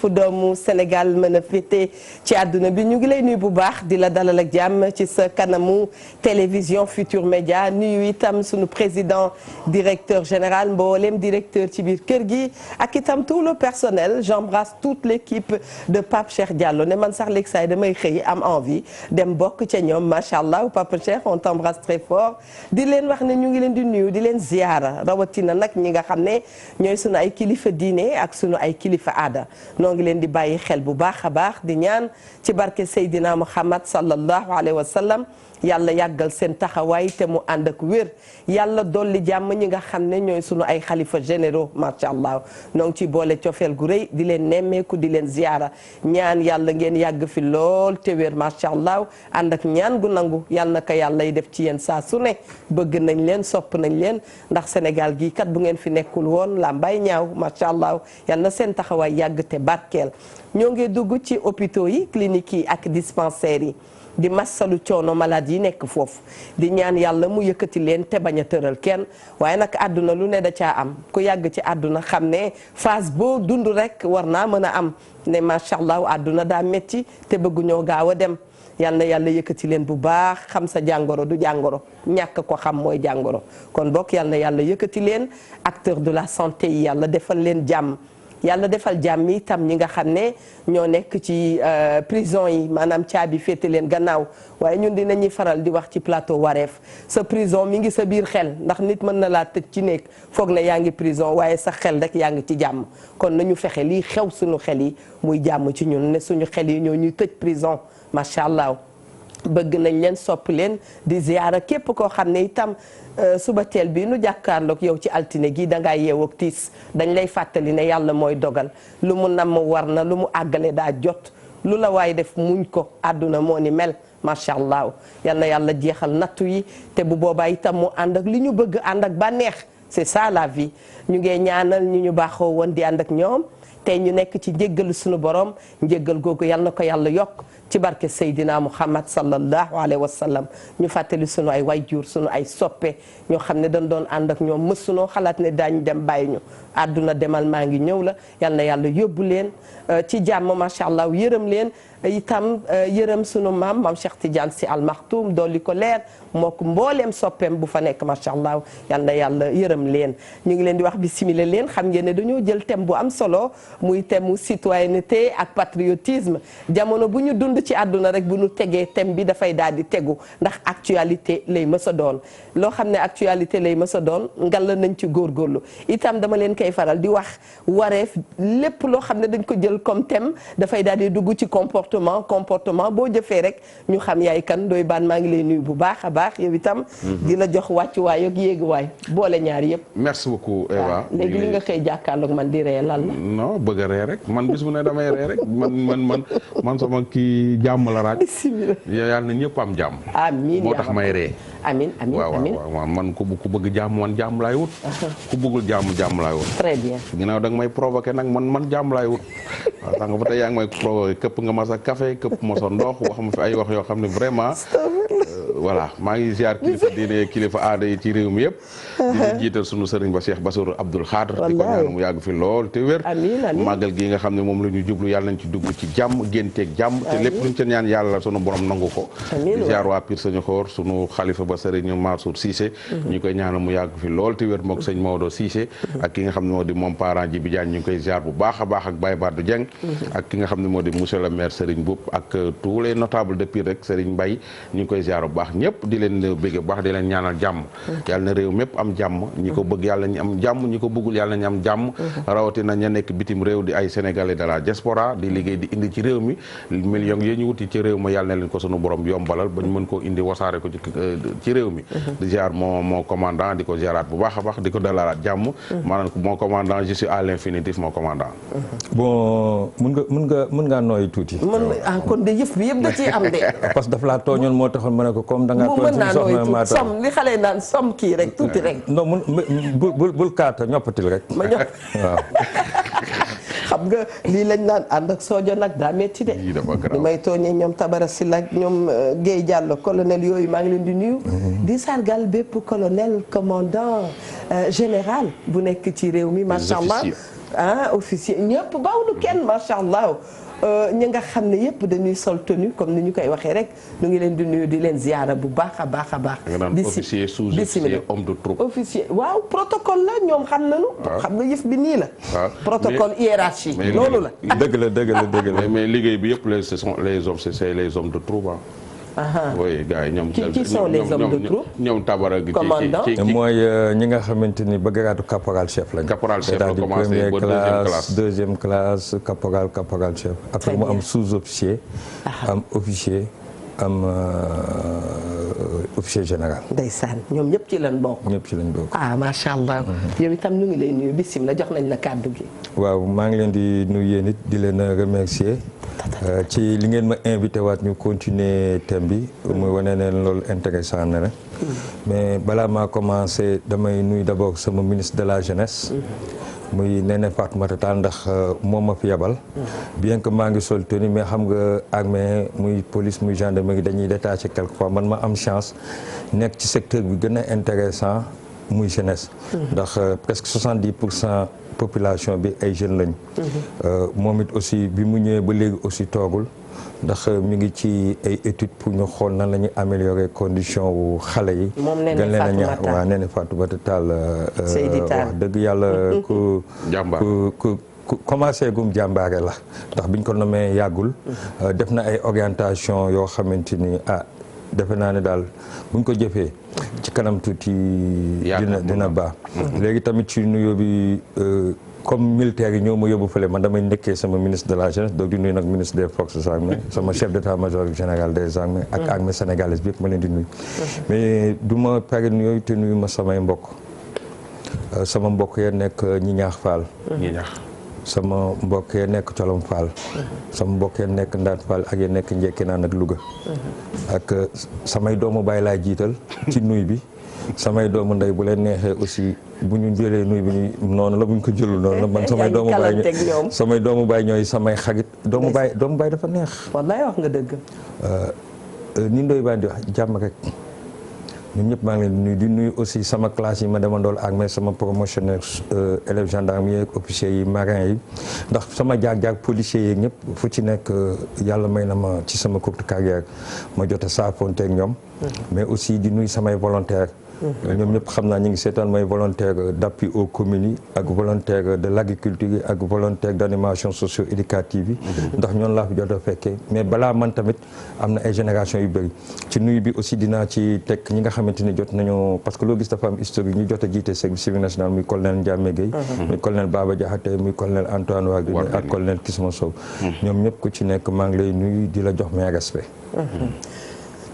fu doomu Sénégal mën a féete ci àdduna bi ñu ngi lay nuyu bu baax di la dalal ak jàmm ci sa kanamu télévision Futur Média nuyu itam sunu président directeur général mboolem directeur ci biir kër gi ak itam tout le personnel j'embrasse toute l'équipe de Pape Cheikh Diallo ne man sax léegi saa yi damay xëy am envie dem bokk ca ñoom macha allah Pape Cheikh on t'embrasse très fort di leen wax ne ñu ngi leen di nuyu di leen ziyaara rawatina nag ñi nga xam ne ñooy sunu ay kilifa diine ak sunu ay kilifa aada noo ngi leen di bàyyi xel bu baax a baax di ñaan ci barke Seydina Muhammad sallallahu alayhi wa sallam yàlla yàggal seen taxawaay te mu ànd ak wér yàlla dolli jàmm ñi nga xam ne ñooy sunu ay xalifa généraux macha allah noo ngi ciy boole cofeel gu rëy di leen nemmeeku di leen ziyaara ñaan yàlla ngeen yàgg fi lool te wér macha allah ànd ak ñaan gu nangu yàlla na ko yàlla yi def ci yéen saa su ne bëgg nañ leen sopp nañ leen ndax Sénégal gii kat bu ngeen fi nekkul woon la mbay ñaaw macha allah yàlla na seen taxawaay yàgg te barkeel ñoo ngi dugg ci hôpitaux yi cliniques yi ak dispensaires yi. di massalu coono malade yi nekk foofu di ñaan yàlla mu yëkkati leen te bañ a tëral kenn waaye nag àdduna lu ne da caa am ku yàgg ci àdduna xam ne phase boo dund rek war naa mën a am ne macha allah àdduna daa metti te bëgguñoo gaaw a dem yal na yàlla yëkkati leen bu baax xam sa jàngoro du jàngoro ñàkk ko xam mooy jàngoro kon bokk yal na yàlla yëkkati leen acteur de la santé yi yàlla defal leen jàmm. yàlla defal jàmm itam ñi nga xam ne ñoo nekk ci prison yi maanaam caabi féete leen gannaaw waaye ñun dinañuy faral di wax ci plateau wareef sa prison mi ngi sa biir xel ndax nit mën na laa tëj ci néeg foog na yaa ngi prison waaye sa xel rek yaa ngi ci jàmm kon nañu fexe lii xew suñu xel yi muy jàmm ci ñun ne suñu xel yi ñoo ñuy tëj prison macha allah bëgg nañ leen sopp leen di ziyaara képp koo xam ne itam suba teel bi nu jàkkaarloog yow ci altine gi dangaa yeew ak tiis dañ lay fàttali ne yàlla mooy dogal lu mu namm war na lu mu àggale daa jot lu la waay def muñ ko àdduna moo ni mel macha allah yal na yàlla jeexal nattu yi te bu boobaa itam mu ànd ak li ñu bëgg ànd ak bànneex c'est ça la vie ñu ngee ñaanal ñu baaxoo woon di ànd ak ñoom tey ñu nekk ci njéggalu sunu borom njéggal googu yal na ko yàlla yokk ci barke Seydina Muhammad sallallahu alayhi wa sallam ñu fàttali sunu ay wayjur sunu ay soppe ñoo xam ne dañ doon ànd ak ñoom mësunoo xalaat ne daañu dem bàyyi ñu àdduna demal maa ngi ñëw la yal na yàlla yóbbu leen ci jàmm macha allah yërëm leen itam yërëm sunu maam Cheikh Tidiane Sy Al Maktoum dolli ko leer moo ko mbooleem soppeem bu fa nekk macha allah yal na yàlla yërëm leen ñu ngi leen di wax bismillah leen xam ngeen ne dañoo jël thème bu am solo muy thème mu citoyenneté ak patriotisme jamono bu ñu dund ci àdduna rek bu ñu tegee thème bi dafay daal di tegu ndax actualité lay mës a doon loo xam ne actualité lay mës a doon ngal nañ ci góorgóorlu itam dama leen koy faral di wax wareef lépp loo xam ne dañ ko jël comme thème dafay daal di dugg ci comportement boo jëfee rek ñu xam yaay kan doy baan maa ngi lay nuyu bu baax a baax yow itam di la jox wàccuwaay ak yéeguwaay boole ñaar yëpp merci beaucoup Eva léegi li nga xëy jàkkaarloog man di ree lan la non bëgg a ree rek man bis mu ne damay ree rek man sama kii jàmm la raaj yàlla na ñëpp am jàmm amiin moo tax may ree amiin waaw man ku bëgg jàmm man jàmm laay wut ku bëggul jàmm laay wut très bien ginnaaw da nga may provoqué nag man jàmm laay wut waaw sax nga ba tey yaa ngi may provoqué këpp nga ma sa café këpp ma sa ndox wax ma fi ay wax yoo xam ne vraiment voilà maa ngi ziar kilifa diine kilifa aada yi ci réew mi yëpp di jiital sunu sëriñ ba Cheikh Bassirou Abdoul Khadr di ko ñaan mu yàgg fi lool te wér màggal gi nga xam ne moom la ñu jublu yàlla nañ ci dugg ci jàmm génteeg jàmm te lépp luñ ca ñaan yàlla sunu borom nangu ko di ziar waa Pire Sañu Xoor sunu xalifa ba sëriñ Mansour Cissé ñu koy ñaanal mu yàgg fi lool te wér mook sëñ Maodo Cissé ak ki nga xam ne moo di moom parent ji bi Diagne ñu ngi koy ziar bu baax a baax ak Baye Badou Dieng ak ki nga xam ne moo di monsieur le maire Serigne Boub ak tous les notables de Pire rek Serigne Mbaye ñu ngi koy ziar bu baax ñëpp di leen bëgg bu baax di leen ñaanal jàmm yàlla na réew mépp am jàmm ñi ko bëgg yàlla ñu am jàmm ñi ko bëggul yàlla ñu am jàmm rawatina ña nekk bitim réew di ay sénégalais de la diaspora di liggéey di indi ci réew mi millions yi ñu wuti ci réew ma yàlla na leen ko sunu borom yombalal ba ñu mën koo indi wasaare ko ci réew mi di ziar moo commandant di ko ziaraat bu baax a baax di ko dalalaat jàmm maanaam moo commandant je suis à l'infinitif moo commandant bon mën ngaa nooy tuuti kon de yëf bi yëpp da ciy am de parce que daf laa tooñoon moo taxoon ma ne ko comme da ngaa tooñ suñu soxna maa som li xale naan som kii rek tuuti rek non bul kaata ñoppatil rek ma ñopp waaw xam nga lii lañ naan ànd ak soojo nag daa metti de li may tooñee ñoom Tabara Sylla ak ñoom Guèye Diallo colonel yooyu maa ngi leen di nuyu di sargal bépp colonel commandant général bu nekk ci réew mi macha allah officier ñëpp bawlu kenn macha allah. ñi nga xam ne yëpp dañuy sol tenue comme ni ñu koy waxee rek ñu ngi leen di nuyu di leen ziyaara bu baax a baax a baax. officier sous-officier homme de troupe. officier waaw protocole la ñoom xam nañu. xam nga yëf bi nii la. protocole hiérarchie loolu la. dëgg la. mais liggéey bi yëpp ce sont les hommes c'est les hommes de troupe oui gars yi ñoom. qui sont les hommes de troupe. ñoom tabara gi. commandant mooy ñi nga xamante ni ba grade caporal chef lañ. caporal chef la commencé ba deuxième classe caporal chef. après mu am sous-officier. am officier am officier général. ndeysaan ñoom ñëpp ci lañ bokk. macha allah. yow itam ñu ngi lay nuyu bisimilah jox nañ la kàddu gi. waaw maa ngi leen di nuyu yéen it di leen remercier. ci li ngeen ma invité waat ñu continuer thème bi muy wane ne loolu intéressant na rek mais balaa maa commencé damay nuyu d'abord sama ministre de la jeunesse muy Néné Fatoumata Tall ndax moom ma fi yabal bien que maa ngi sol tenue mais xam nga armée muy police muy gendarmerie dañuy détaché quelquefois man ma am chance nekk ci secteur bi gën a intéressant muy jeunesse ndax presque 70% population bi ay jeunes lañ moom it aussi bi mu ñëwee ba léegi aussi toogul ndax mi ngi ci ay études pour ñu xool nan la ñuy améliorer condition wu xale yi gën leen a ñaax waaw Néné Fatoumata Tall wax dëgg yàlla ku commencé gum jàmbaare la ndax biñ ko nommé yàggul def na ay orientation yoo xamante ni defe naa ne daal buñ ko jëfee ci kanam tuuti dina baax léegi tamit ci nuyoo bi comme militaire yi ñoo ma yóbbu fële man damay nekkee sama ministre de la jeunesse donc di nuyu nag ministre des forces armées sama chef d'état-major général des armées ak armée sénégalaise bi yëpp ma leen di nuyu mais du ma pare nuyooyu te nuyu ma samay mbokk sama mbokk ya nekk ñi ñaax faal sama mbokk ya nekk Colom Fall sama mbokk ya nekk Ndaat Fall ak ya nekk Njekkinaan ak Louga ak samay doomu baay laay jiital ci nuy bi samay doomu ndey bu leen neexee aussi bu ñu jëlee nuy bi noonu la bu ñu ko jëlul noonu la man samay doomu baay ñooy samay xarit doomu baay dafa neex wallaay wax nga dëgg ni ndoy baan di wax jàmm rek ñun ñëpp maa ngi leen di nuyu aussi sama classe yi ma demandool ak mais sama promotionnaire élèves gendarmes yi ak officiers yi marins yi ndax sama jaar-jaar policiers yi ñëpp fu ci nekk yàlla may na ma ci sama courte carrière ma jot a saafonteeg ñoom mais aussi di nuyu samay volontaires ñoom ñëpp xam naa ñu ngi seetaan mooy volontaire d'appui aux communes yi ak volontaire de l'agriculture yi ak volontaire d'animation socio-éducative yi ndax ñoonu laa fi jot a fekkee mais balaa man tamit am na ay génération yu bëri ci nuyu bi aussi dinaa ci teg ñi nga xamante ni jot nañu parce que loo gis dafa am historique ñu jot a jiite service civil national muy colonel Ndiamé Gueye muy colonel Baba Diakhaté muy colonel Antoine Wardini ak colonel Kisma Sow ñoom ñëpp ku ci nekk maa ngi lay nuyu di la jox mes respect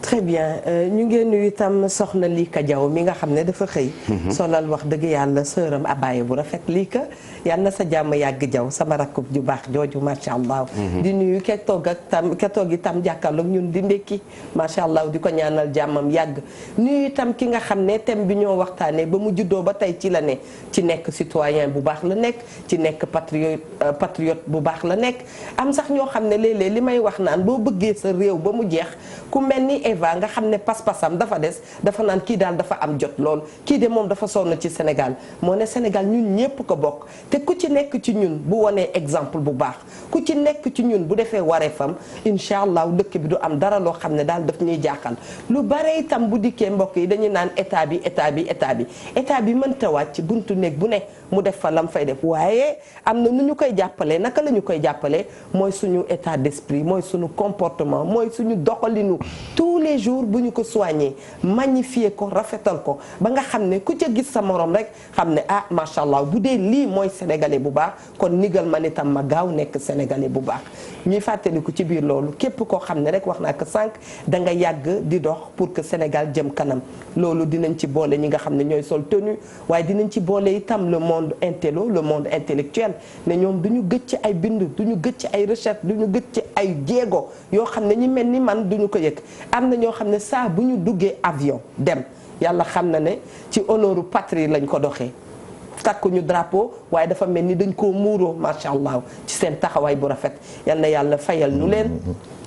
très bien ñu ngi nuyu itam soxna Lika Diaw mi nga xam ne dafa xëy solal wax dëgg yàlla sëram abaaye bu rafet Lika yàlla na sa jàmm yàgg Diaw sama rakkub ju baax jooju macha allah di nuyu ke toog itam jàkkaarloog ñun di ndekki macha allah di ko ñaanal jàmmam yàgg nuyu itam ki nga xam ne thème bi ñoo waxtaanee ba mu juddoo ba tey ci la ne ci nekk citoyen bu baax la nekk ci nekk patriote bu baax la nekk am sax ñoo xam ne léeg-léeg li may wax naan boo bëggee sa réew ba mu jeex ku mel ni Eva nga xam ne pas-pasam dafa des dafa naan kii daal dafa am jot lool kii de moom dafa sonn ci Sénégal moo ne Sénégal ñun ñépp ko bokk te ku ci nekk ci ñun bu wonee exemple bu baax ku ci nekk ci ñun bu defee wareefam incha allah dëkk bi du am dara loo xam ne daal daf ñuy jaaxal lu bare itam bu dikkee mbokk yi dañuy naan état bi mënta wàcc buntu néeg bu ne mu def fa lam fay def waaye am na nu ñu koy jàppalee naka la ñu koy jàppalee mooy suñu état d'esprit mooy suñu comportement mooy suñu doxalinu tous les jours bu ñu ko soigner magnifier ko rafetal ko ba nga xam ne ku ca gis sa morom rek xam ne macha allah bu dee lii mooy sénégalais bu baax kon nigal man itam ma gaaw nekk sénégalais bu baax ñuy fàttaliku ci biir loolu képp koo xam ne rek wax naa ko sànq da nga yàgg di dox pour que Sénégal jëm kanam loolu dinañ ci boole ñi nga xam ne ñooy sol tenue waaye dinañ ci boole itam le monde intello le monde intellectuel ne ñoom du ñu gëj ci ay bind du ñu gëj ci ay recherche du ñu gëj ci ay jéego yoo xam ne ñi mel ni man duñu ko yëg am na ñoo xam ne saa bu ñu duggee avion dem yàlla xam na ne ci honneuru patrie lañ ko doxee takkuñu drapeau waaye dafa mel ni dañ koo muuroo macha allah ci seen taxawaay bu rafet yal na yàlla fayal nu leen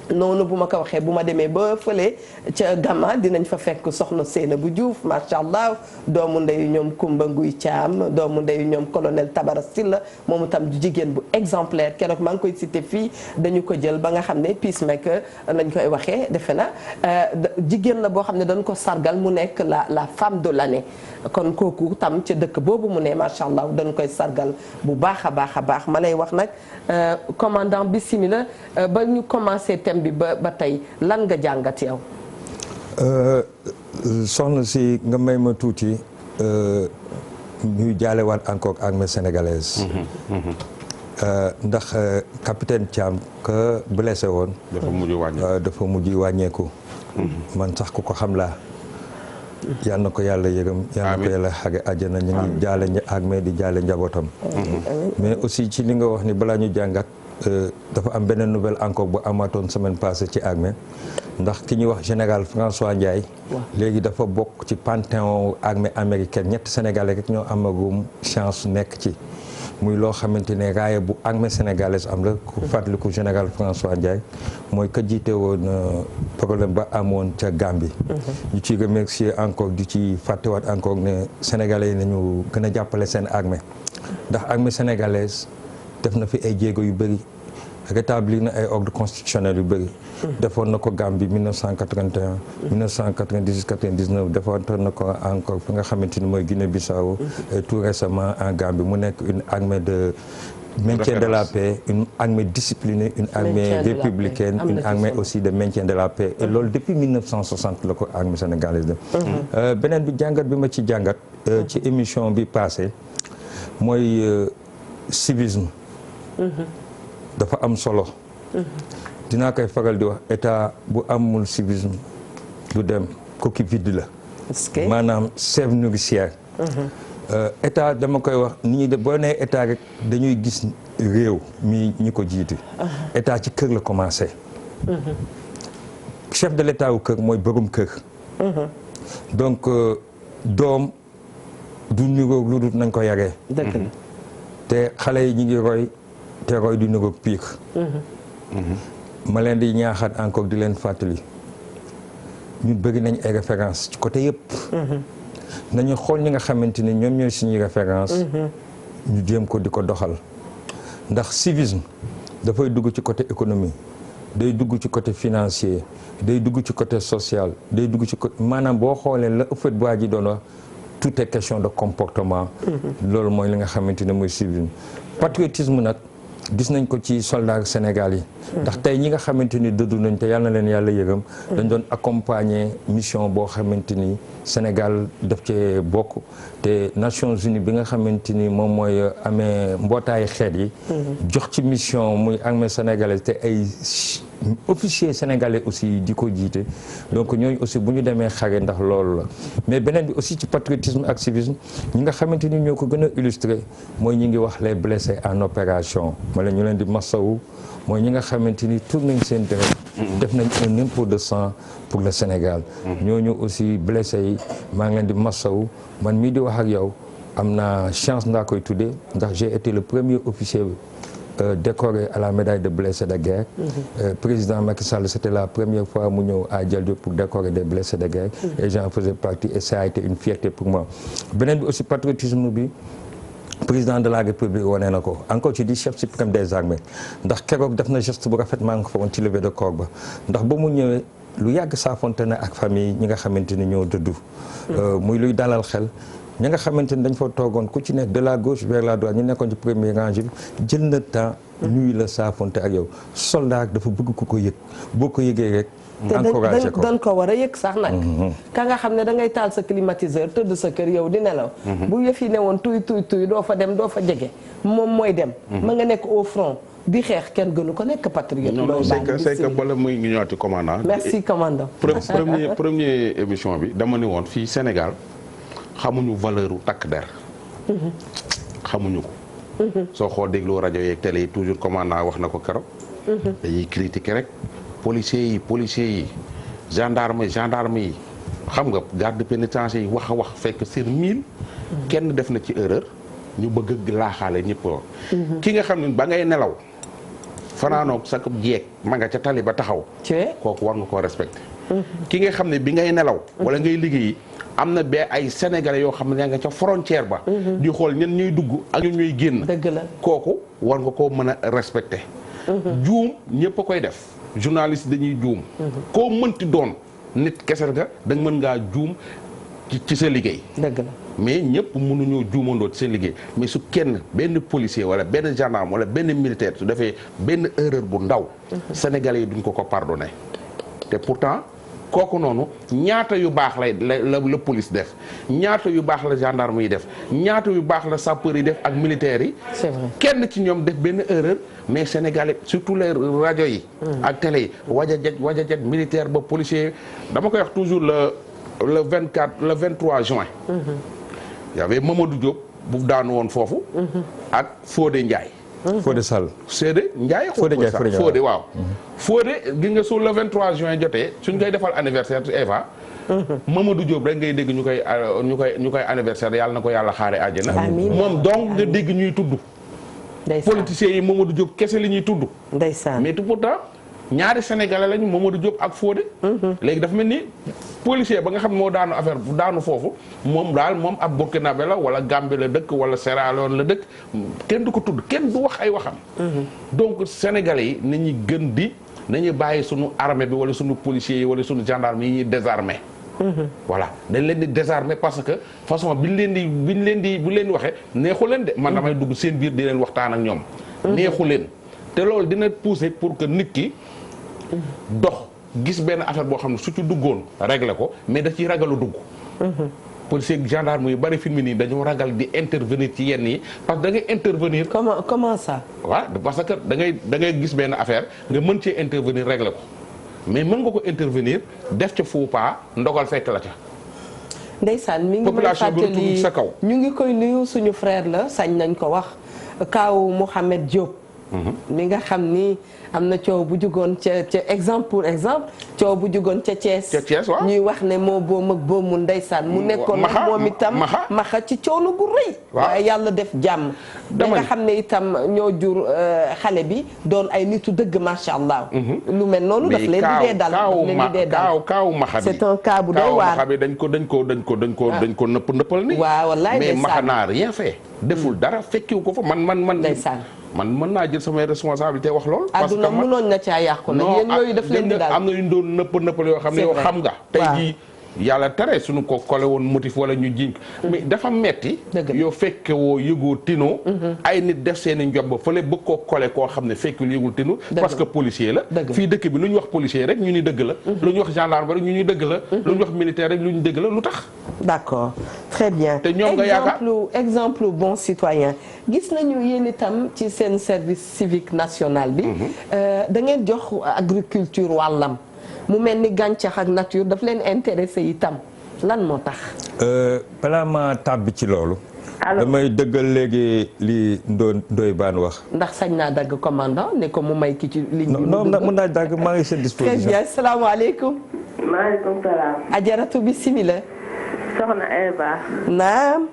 noonu bu ma ko waxee bu ma demee ba fële ca Gama dinañ fa fekk soxna Seyna bu Diouf macha allah doomu ndeyu ñoom Kumba Nguy Thiam doomu ndeyu ñoom colonel Tabara Silla moom itam jigéen bu exemplaire keroog maa ngi koy cité fii dañu ko jël ba nga xam ne peacemaker lañ koy waxee defe na jigéen la boo xam ne dañ ko sargal mu nekk la femme de l'année kon kooku tam ca dëkk boobu mu ne macha allah dañ koy sargal bu baax a baax a baax ma lay wax nag commandant bismillah ba ñu commencé thème bi ba tey lan nga jàngat yow. soxna si nga may ma tuuti ñuy jaalewaat encore armée sénégalaise. ndax capitaine Thiam que blessé woon. dafa mujj wàññeeku. man sax ku ko xam laa. yal na ko yàlla yërëm yal na ko yàlla xage àjjana ñu ngi jaale armée di jaale njabootam. mais aussi ci li nga wax ni balaa ñu jàngat. dafa am beneen nouvelle encore bu amatoon semaine passée ci armée ndax ki ñuy wax général François Ndiaye. léegi dafa bokk ci panthéon armée américaine ñetti sénégalais rek ñoo amagum chance nekk ci. muy loo xamante ne raaya bu armée sénégalaise am la ku fàttaliku général François Ndiaye mooy ka jiite woon problème ba amoon ca Gambie. ñu ciy remercier encore di ci fàttewaat encore ne sénégalais yi nañu gën a jàppale seen armée ndax armée sénégalaise def na fi ay jéego yu bëri rétablir na ay ordre constitutionnel yu bëri. defoon na ko Gambie 1981. 1998 99 defoon na ko encore fi nga xamante ni mooy Guinée-Bissau. et tout récemment en Gambie mu nekk une armée de maintien de la paix une armée disciplinée une armée républicaine une armée aussi de maintien de la paix et loolu depuis 1960 la ko armée sénégalaise def. beneen bi jàngat bi ma ci jàngat. ci émission bi passé mooy civisme. dafa am solo. dinaa koy faral di wax état bu amul civisme du dem coquille vide la. maanaam sève nourricière. état dama koy wax nit ñi de boo nee état rek dañuy gis réew mi ñi ko jiite. état ci kër la commencé. chef de l'état wu kër mooy borom kër. donc doom du niroog lu dul nañ ko yaree. te xale yi ñu ngi roy te roy du niroog piir. ma leen di ñaaxaat encore di leen fàttali ñun bëgg nañ ay référence ci côté yëpp. nañu xool ñi nga xamante ni ñoom ñooy suñuy référence ñu jéem ko di ko doxal ndax civisme dafay dugg ci côté économie day dugg ci côté financier day dugg ci côté social day dugg ci côté maanaam boo xoolee la ëffat bu ji doon wax tout est question de comportement. loolu mooy li nga xamante ne mooy civisme. patriotisme nag gis nañ ko ci soldats Sénégal yi. ndax tey ñi nga xamante ni dëddu nañ te yal na leen yàlla yërëm. dañ doon accompagner mission boo xamante ni Sénégal daf cee bokk te Nations Unies bi nga xamante ni moom mooy amee mbootaayu xeet yi. jox ci mission muy armée sénégalaise te ay officiers sénégalais aussi di ko jiite donc ñooñu aussi bu ñu demee xare ndax loolu la mais beneen bi aussi ci patriotisme ak civisme ñi nga xamante ni ñoo ko gën a illustré mooy ñi ngi wax les blessés en opération ma la ñu leen di massawu mooy ñi nga xamante ni tour nañ seen deret def nañ un impôt de sang pour le Sénégal ñooñu aussi blessés yi maa ngi leen di massawu man mii di wax ak yow am na chance ndaa koy tuddee ndax j'ai été le premier officier décoré à la médaille de blessés de guerre. Président Macky Sall c'était la première fois mu ñëw à Dial Diop pour décorer des blessés de guerre. et j'en faisais partie et ça a été une fierté pour moi. beneen bi aussi patriotisme bi président de la République wane na ko encore ci di chef suprême des armées ndax keroog def na geste bu rafet maa ngi ko fa woon ci levée de corps ba ndax ba mu ñëwee lu yàgg saafonte na ak famille ñi nga xamante ni ñoo dëddu. muy luy dalal xel. ñi nga xamante ni dañ fa toogoon ku ci nekk de la gauche vers la droite ñu nekkoon ci premier rangée bi jël na temps nuyu la saafonte ak yow soldat dafa bëgg ku ko yëg boo ko yëgee rek encouragé ko dañ ko war a yëg sax nag ka nga xam ne da ngay taal sa climatiseur tëdd sa kër yow di nelaw bu yëf yi ne woon tuy doo fa dem doo fa jege moom mooy dem ma nga nekk au front di xeex kenn gënu ko nekk patriote. non c'est que bala muy ngi ñëwaati commandant merci commandant premier émission bi dama ne woon fii Sénégal xamuñu valeur u takk der xamuñu ko soo xool déglu rajo yeeg télé yi toujours commandant wax na ko keroog dañuy critiquer rek policiers yi gendarme yi xam nga garde pénitentiaire yi wax a wax fekk sur 1000 kenn def na ci erreur ñu bëgg laaxaale ñëpp ki nga xam ne ba ngay nelaw fanaanoog sa jeeg ma nga ca tali ba taxaw kooku war nga koo respecté ki nga xam ne bi ngay nelaw wala ngay liggéeyi am na ba ay sénégalais yoo xam ne nga ca frontière ba di xool ñen ñuy dugg ak ñun ñuy génn dëgg la kooku war nga koo mën a respecté juum ñëpp a koy def journaliste dañuy juum koo mënti doon nit kese nga da nga mën ngaa juum ci sa liggéey dëgg la mais ñëpp mënuñoo juumandoo ci seen liggéey mais su kenn benn policier wala benn gendarme wala benn militaire su defee benn erreur bu ndaw sénégalais yi duñ ko pardonné te pourtant kooku noonu ñaata yu baax la police def ñaata yu baax la gendarme yi def ñaata yu baax la sapeur yi def ak militaires yi c'est vrai kenn ci ñoom def benn erreur mais sénégalais surtout les rajo yi ak télé yi wajajet militaire ba policier dama koy wax toujours le 23 juin y avait Mamadou Diop bu daanu woon foofu ak Fodé Ndiaye Fodé Sall Fodé Ndiaye Fodé waaw Fodé gis nga su le 23 juin jotee suñ koy defal anniversaire Eva Mamadou Diop rek ngay dégg ñu koy anniversaire yàlla na ko yàlla xaare àjjana moom donc nga dégg ñuy tudd politiciens yi Mamadou Diop kese li ñuy tudd ndeysaan mais tout pourtant ñaari sénégalais lañu Mamadou Diop ak Fodé léegi dafa mel ni policier ba nga xam moo daanu affaire bu daanu foofu moom ab Burkinabé la wala Gambie la dëkk wala Sierra Leone la dëkk kenn du ko tudd kenn du wax ay waxam donc sénégalais yi nañu bàyyi suñu armée bi wala suñu policiers yi wala suñu gendarme yi ñuy désarmé voilà dañ leen di désarmé parce que façon bi leen di waxee neexu leen de man damay dugg seen biir di leen waxtaan ak ñoom neexu leen te loolu dina pousser pour que nit ki dox gis benn affaire boo xam ne su ci duggoon régler ko mais da ciy ragalu dugg policier gendarme yu bari film nii dañoo ragal di intervenir ci yenn yi parce que da ngay intervenir comment ça waaw parce que da ngay gis benn affaire nga mën cee intervenir régler ko mais mën nga ko intervenir def ca faux pas ndogal fekk la ca ndeysaan mi ngi may fàttali sa kaw ñu ngi koy nuyu suñu frère la sañ nañ ko wax kaaw Mouhamed Diop mi nga xam ni am na coow bu jugoon ca exemple coow bu jugoon ca Thiès waaw ñuy wax ne moo boom ak boomul ndeysaan mu nekkoon moom itam maxa ci coow la gu rëy waaye yàlla def jàmm da nga xam ne itam ñoo jur xale bi doon ay nitu dëgg macha allah lu mel noonu daf leen di dee dal kaaw maxa bi c'est un cas bu doy waar maxa bi dañ ko nëppal ni waaw wallaay mais maxa n'a rien fait deful dara fekkiwu ko fa man ndeysaan man mën naa jël samay responsabilité wax lool. parce que adduna mënoon na caa yàqu nag yéen yooyu daf leen di daal am na yu ñu doon nëppal yoo xam ne yow xam nga. tey jii yàlla tere suñu ko collé woon motif wala ñu jiñ mais dafa metti yow fekke woo yëgoo tinoo ay nit def seen i njob ba fële bëgg koo collé koo xam ne fekkul yëgul tinu parce que policier la fii dëkk bi lu ñu wax policier rek ñu ni dëgg la lu ñu wax gendarme rek ñu ni dëgg la lu ñu wax militaire rek lu ñu dëgg la lu tax d'accord très bien te ñoom nga yaakaar exemple bon citoyen gis nañu yéen itam ci seen service civique national bi da ngeen jox agriculture wàllam mu mel ni gàncax ak nature daf leen intéressé itam lan moo tax. balaa ma tàbbi ci loolu. damay dëggal léegi li Ndoye Bane wax. ndax sañ naa dagg commandant ne ko mu may ki ci ligne bi. non mën naa dagg maa ngi seen disposition. très bien salaamaaleykum. maaleykum salaam. ajaratu bismillah. soxna Eva. naam.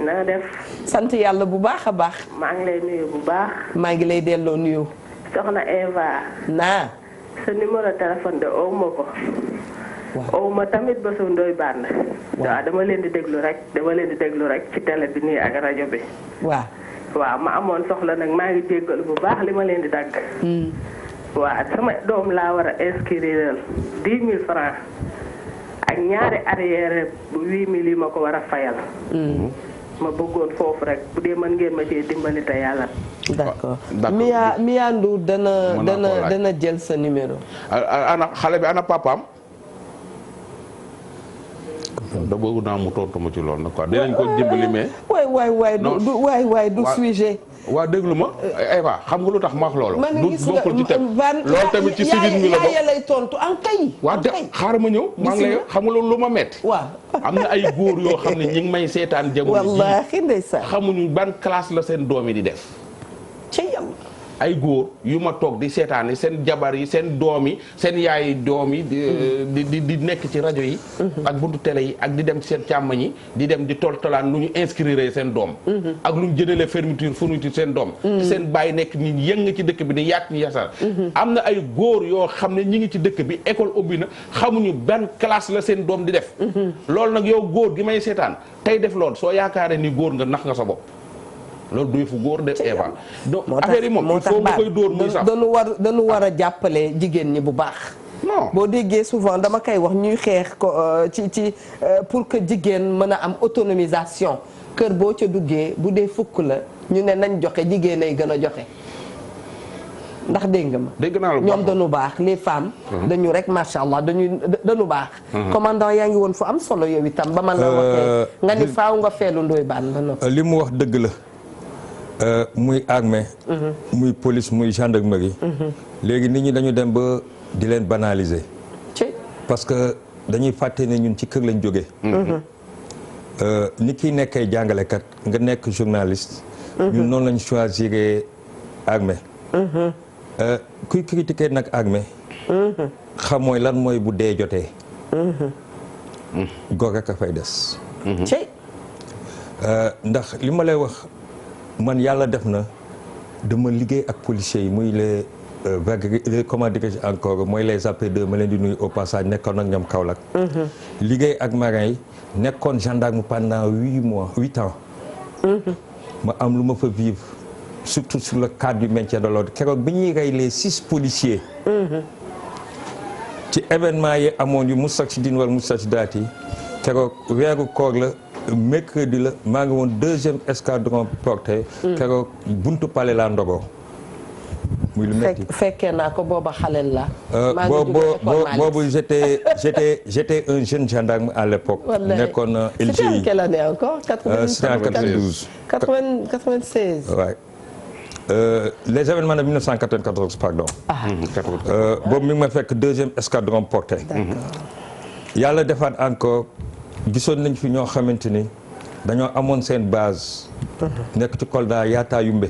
na def. sant yàlla bu baax a baax. maa ngi lay nuyu bu baax. maa ngi lay delloo nuyu. soxna Eva. naa. sa numéro téléphone de ow ma ko. ow ma tamit ba su Ndoye Bane. waaw dama leen di déglu rek ci télé bi nii ak rajo bi. waaw ma amoon soxla nag maa ngi jéggalu bu baax li ma leen di dagg. waaw sama doom laa war a inscrire 10 000 francs ak ñaari arrière 8 000 yi ma ko war a fayal. ma bëggoon foofu rek bu dee mën ngeen ma cee dimbali te yàlla. d'accord Mia Ndour dana jël sa numéro. ana xale bi ana papaam. da bëgg naa mu tontu ma ci loolu nag quoi dinañ ko dimbali mais. waay du sujet. waa déglu ma Eva xam nga lu tax ma wax loolu. man gis nga loolu tamit ci civil mi la bokk yaa lay tontu en kay. waa de xaaral ma ñëw. maa ngi lay xam nga loolu lu ma metti. waaw am na ay góor yoo xam ne ñi ngi may seetaan jamono ji. wallaahi ndeysaan. xamuñu ban classe la seen doom yi di def. ci yàlla. ay góor yu ma toog di seetaani seen jabar yi seen doom yi seen yaay doom yi di nekk ci rajo yi ak buntu télé yi ak di dem ci seen càmmañ yi di dem di toltolaan lu ñu inscrire seen doom ak lu ñu jëndalee fourniture seen doom seen bàyyi nekk nit yëng ci dëkk bi di yaat yasar am na ay góor yoo xam ne ñi ngi ci dëkk bi école ubbi na xamuñu ban classe la seen doom di def loolu nag yow góor gi may seetaan tey def loolu soo yaakaaree ni góor nga nax nga sa bopp loolu duy fu góor de Eva donc affaire yi moom il faut nga koy dóor muy sax dañu war a jàppale jigéen ñi bu baax non boo déggee souvent dama koy wax ñuy xeex ko ci pour que jigéen mën a am autonomisation kër boo ca duggee bu dee fukk la ñu ne nañ joxe jigéen ay gën a joxe ndax dégg nga ma dégg naa la ñoom dañu baax les femmes dañu rek macha allah dañu baax commandant yaa ngi woon fu am solo yow itam ba man la waxee nga ni faaw nga feelu ndoy baan ba noppi li mu wax dëgg la muy armée muy police muy gendarmerie léegi nit ñi dañu dem ba di leen banaliser parce que dañuy fàtte ne ñun ci kër lañ jógee ni kiy nekkee jàngalekat nga nekk journaliste ñun noonu lañ choisir armée kuy critiquer nag armée xam mooy lan mooy bu dee jotee góor rek a fay des ndax li ma lay wax man yàlla def na dama liggéey ak policiers yi muy les comment dirais-je encore mooy les AP2 ma leen di nuyu au passage nekkoon ak ñoom Kaolack liggéey ak marins yi nekkoon gendarme pendant 8 ans ma am lu ma fa vivre surtout sur le cadre du maintien de l'ordre keroog bi ñuy rey les 6 policiers ci événement yi amoon yu Moustarchidine wala Moustarchidaty yi keroog weeru koor la mercredi la maa ngi woon 2e escadron porté keroog buntu palais la ndogoo muy lu metti fekkee naa ko booba xaleel la boobu j'étais un jeune gendarme à l'époque nekkoon LGI. c'était en quelle année encore? C'était en 92 96 ouais. Les événements de 1994 pardon boobu mi ngi ma fekk 2e escadron porté yàlla defaat encore gisoon nañ fi ñoo xamante ni dañoo amoon seen base nekk ci Kolda Yaata Yumbe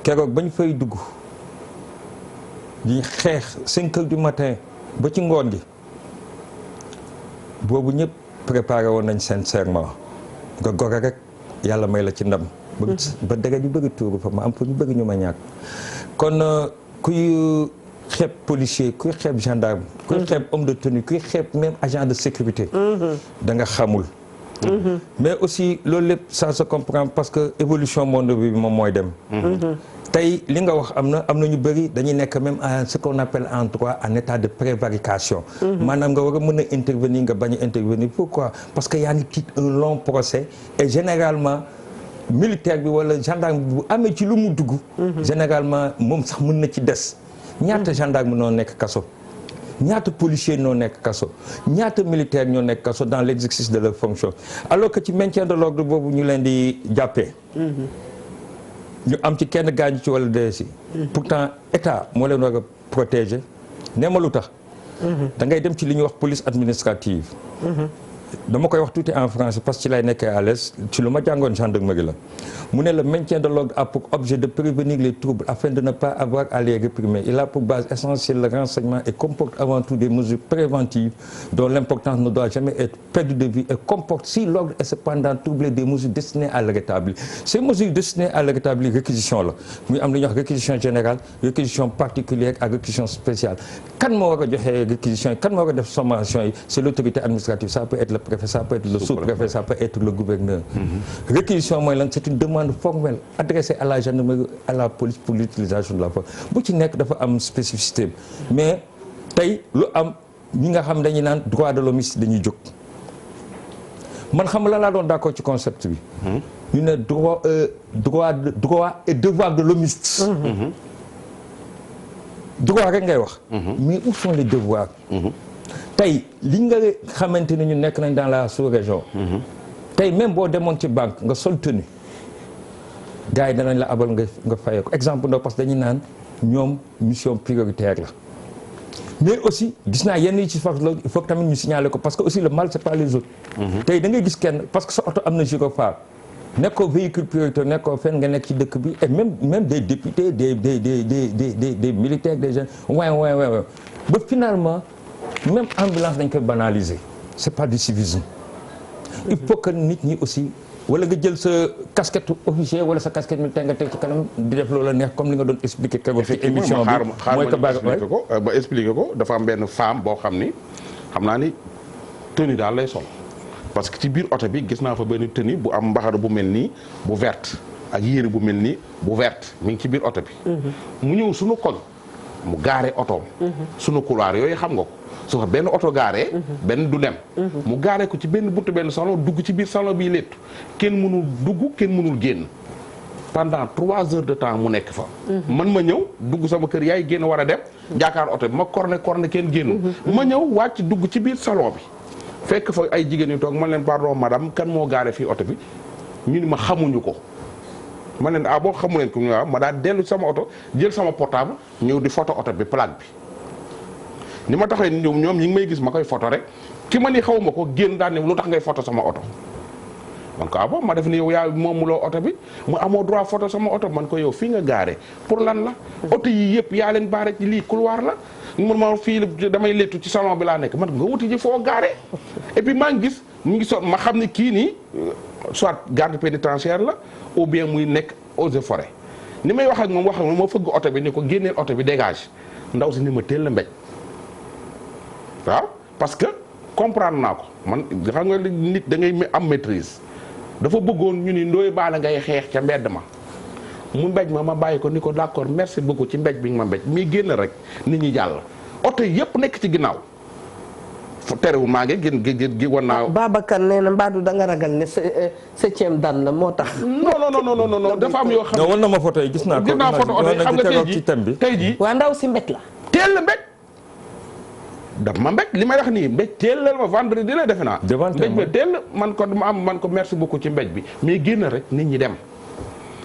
keroog bañ fay dugg di xeex 5 heures du matin ba ci ngoon gi boobu ñëpp préparé woon nañ seen serment nga gore rek yàlla may la ci ndam ba dëgg ñu bëgg tuuru fa ma am fa ñu bëgg ñu ma ñàkk kon kuy xeeb policier kuy xeeb gendarme kuy xeeb homme de tenue kuy xeeb même agent de sécurité da nga xamul mais aussi loolu lépp ça se comprend parce que évolution monde bi moom mooy dem tey li nga wax am na ñu bëri dañuy nekk même à ce qu'on appelle en droit en état de prévarication maanaam nga war a mën a intervenir nga bañ a intervenir pourquoi parce que yaa ngi tiit un long procès et généralement militaire bi wala gendarme bi bu amee ci lu mu dugg généralement moom sax mën na ci des ñaata gendarme noo nekk kaso ñaata policier ñoo nekk kaso ñaata militaire ñoo nekk kaso dans l'exercice de leur fonction alors que ci maintien de l'ordre boobu ñu leen di jàppee ñu am ci kenn gaañu ci wala dee si pourtant état moo leen war a protéger nee ma lu tax da ngay dem ci li ñuy wax police administrative dama koy wax tuuti en français parce que ci lay nekkee à l'aise ci lu ma jàngoon gendarmerie la mu ne le maintien de l'ordre a pour objet de prévenir les troubles afin de ne pas avoir à les réprimer. Il a pour base essentielle le renseignement et comporte avant tout des mesures préventives dont l'importance ne doit jamais être perdue de vue et comporte si l'ordre est cependant troublé des mesures destinées à le rétablir. Ces mesures destinées à le rétablir réquisition la muy am lu ñuy wax réquisition générale réquisition particulière ak réquisition spéciale kan moo war a joxe réquisition yi kan moo war a def sommation yi c'est l'autorité administrative ça peut être le préfet ça peut être le sous-préfet ça peut être le gouverneur réquisition mooy lan c'est une demande formelle adressée à la gendarmerie à la police pour l'utilisation de la force bu ci nekk dafa am spécificité mais tey lu am ñi nga xam dañuy naan droit de l'homme dañuy jóg man xam la laa doon d'accord ci concept bi ñu ne droit et devoir de l'homiste droit rek ngay wax mais où sont les devoirs tey li nga xamante ne ñu nekk nañ dans la sous-région tey même boo demoon ci banque nga sol tenue gars yi danañ la abal nga fayee ko exemple ndaw parce que dañuy naan ñoom mission prioritaire la mais aussi gis naa yenn yi ci fax loolu il faut que tamit ñu signaler ko parce que aussi le mal c'est pas les autres tey da ngay gis kenn parce que sa oto am na gyrophare nekkoo véhicule prioritaire nekkoo fenn nga nekk ci dëkk bi et même des députés des militaires des jeunes waaw ba finalement même ambulance dañ koy banaliser c'est pas du civisme. il faut que nit ñi aussi wala nga jël sa casquette officier wala sa casquette militaire nga teg ci kanam di def loola neex comme li nga doon expliquer keroog ci émission bi mooy que ba expliquer ko dafa am benn femme boo xam naa ni tenue daal lay sol parce que ci biir oto bi gis naa fa benn tenue bu am mbaxana bu mel nii bu verte ak yére bu mel nii bu verte mi ngi ci biir oto bi mu ñëw suñu koñ mu gaare otoom suñu couloir yooyu xam nga ko su fa benn oto gaaree benn du dem mu gaaree ko ci benn buntu benn salon dugg ci biir salon bi léttu kenn mënul dugg kenn mënul génn pendant 3 heures de temps mu nekk fa man ma ñëw dugg sama kër yaay génn war a dem jaakaar oto bi ma corne kenn génn ma ñëw wàcc dugg ci biir salon bi fekk fa ay jigéen yu toog man leen pardon madame kan moo gaare fii oto bi ñu ni ma xamuñu ko man leen boo xamu leen ko waaw ma daal dellu sama oto jël sama portable ñëw di photo oto bi plaque bi ni ma taxee ñoom ñi ngi may gis ma koy photo rek ki ma ni xaw ma ko génn daal ne lu tax ngay photo sama oto man ko bon ma def ni yow yaa moomuloo oto bi mu amoo droit photo sama oto man ko yow fii nga gaare pour lan la oto yi yëpp yaa leen baare ci lii couloir la mun ma fii damay lettu ci salon bi laa nekk man nga wuti ji foo gaare et puis maa ngi gis mu ngi ma xam ne kii nii soit garde pénitentiaire la ou bien muy nekk eaux et forêt ni may wax ak moom ma fëgg oto bi ni ko génneel oto bi dégage ndaw si ni ma teel la mbéj waaw parce que comprendre naa ko man xam nga nit da ngay am maîtrise dafa bëggoon ñu ni Ndoye Bane ngay xeex ca mbedd ma mu mbéj ma bàyyi ko ni ko d'accord merci beaucoup ci mbéj bi nga ma mbéj mi génn rek nit ñi jàll oto yëpp nekk ci ginnaaw fu terewul maa ngi gi wan naa. Babacar nee na Mbadou da nga ragal ne septième dan la moo tax. non dafa am yoo xam ne. non wan na ma photo yi gis naa ko. gis naa photo oto yi xam nga tey jii waa ndaw si mbéj la. teel la mbéj. daf ma mbéj li may wax nii mbéj teel la ma vendredi la defe naa. mbéj ba teel man ko merci beaucoup ci mbéj bi mais génn rek nit ñi dem.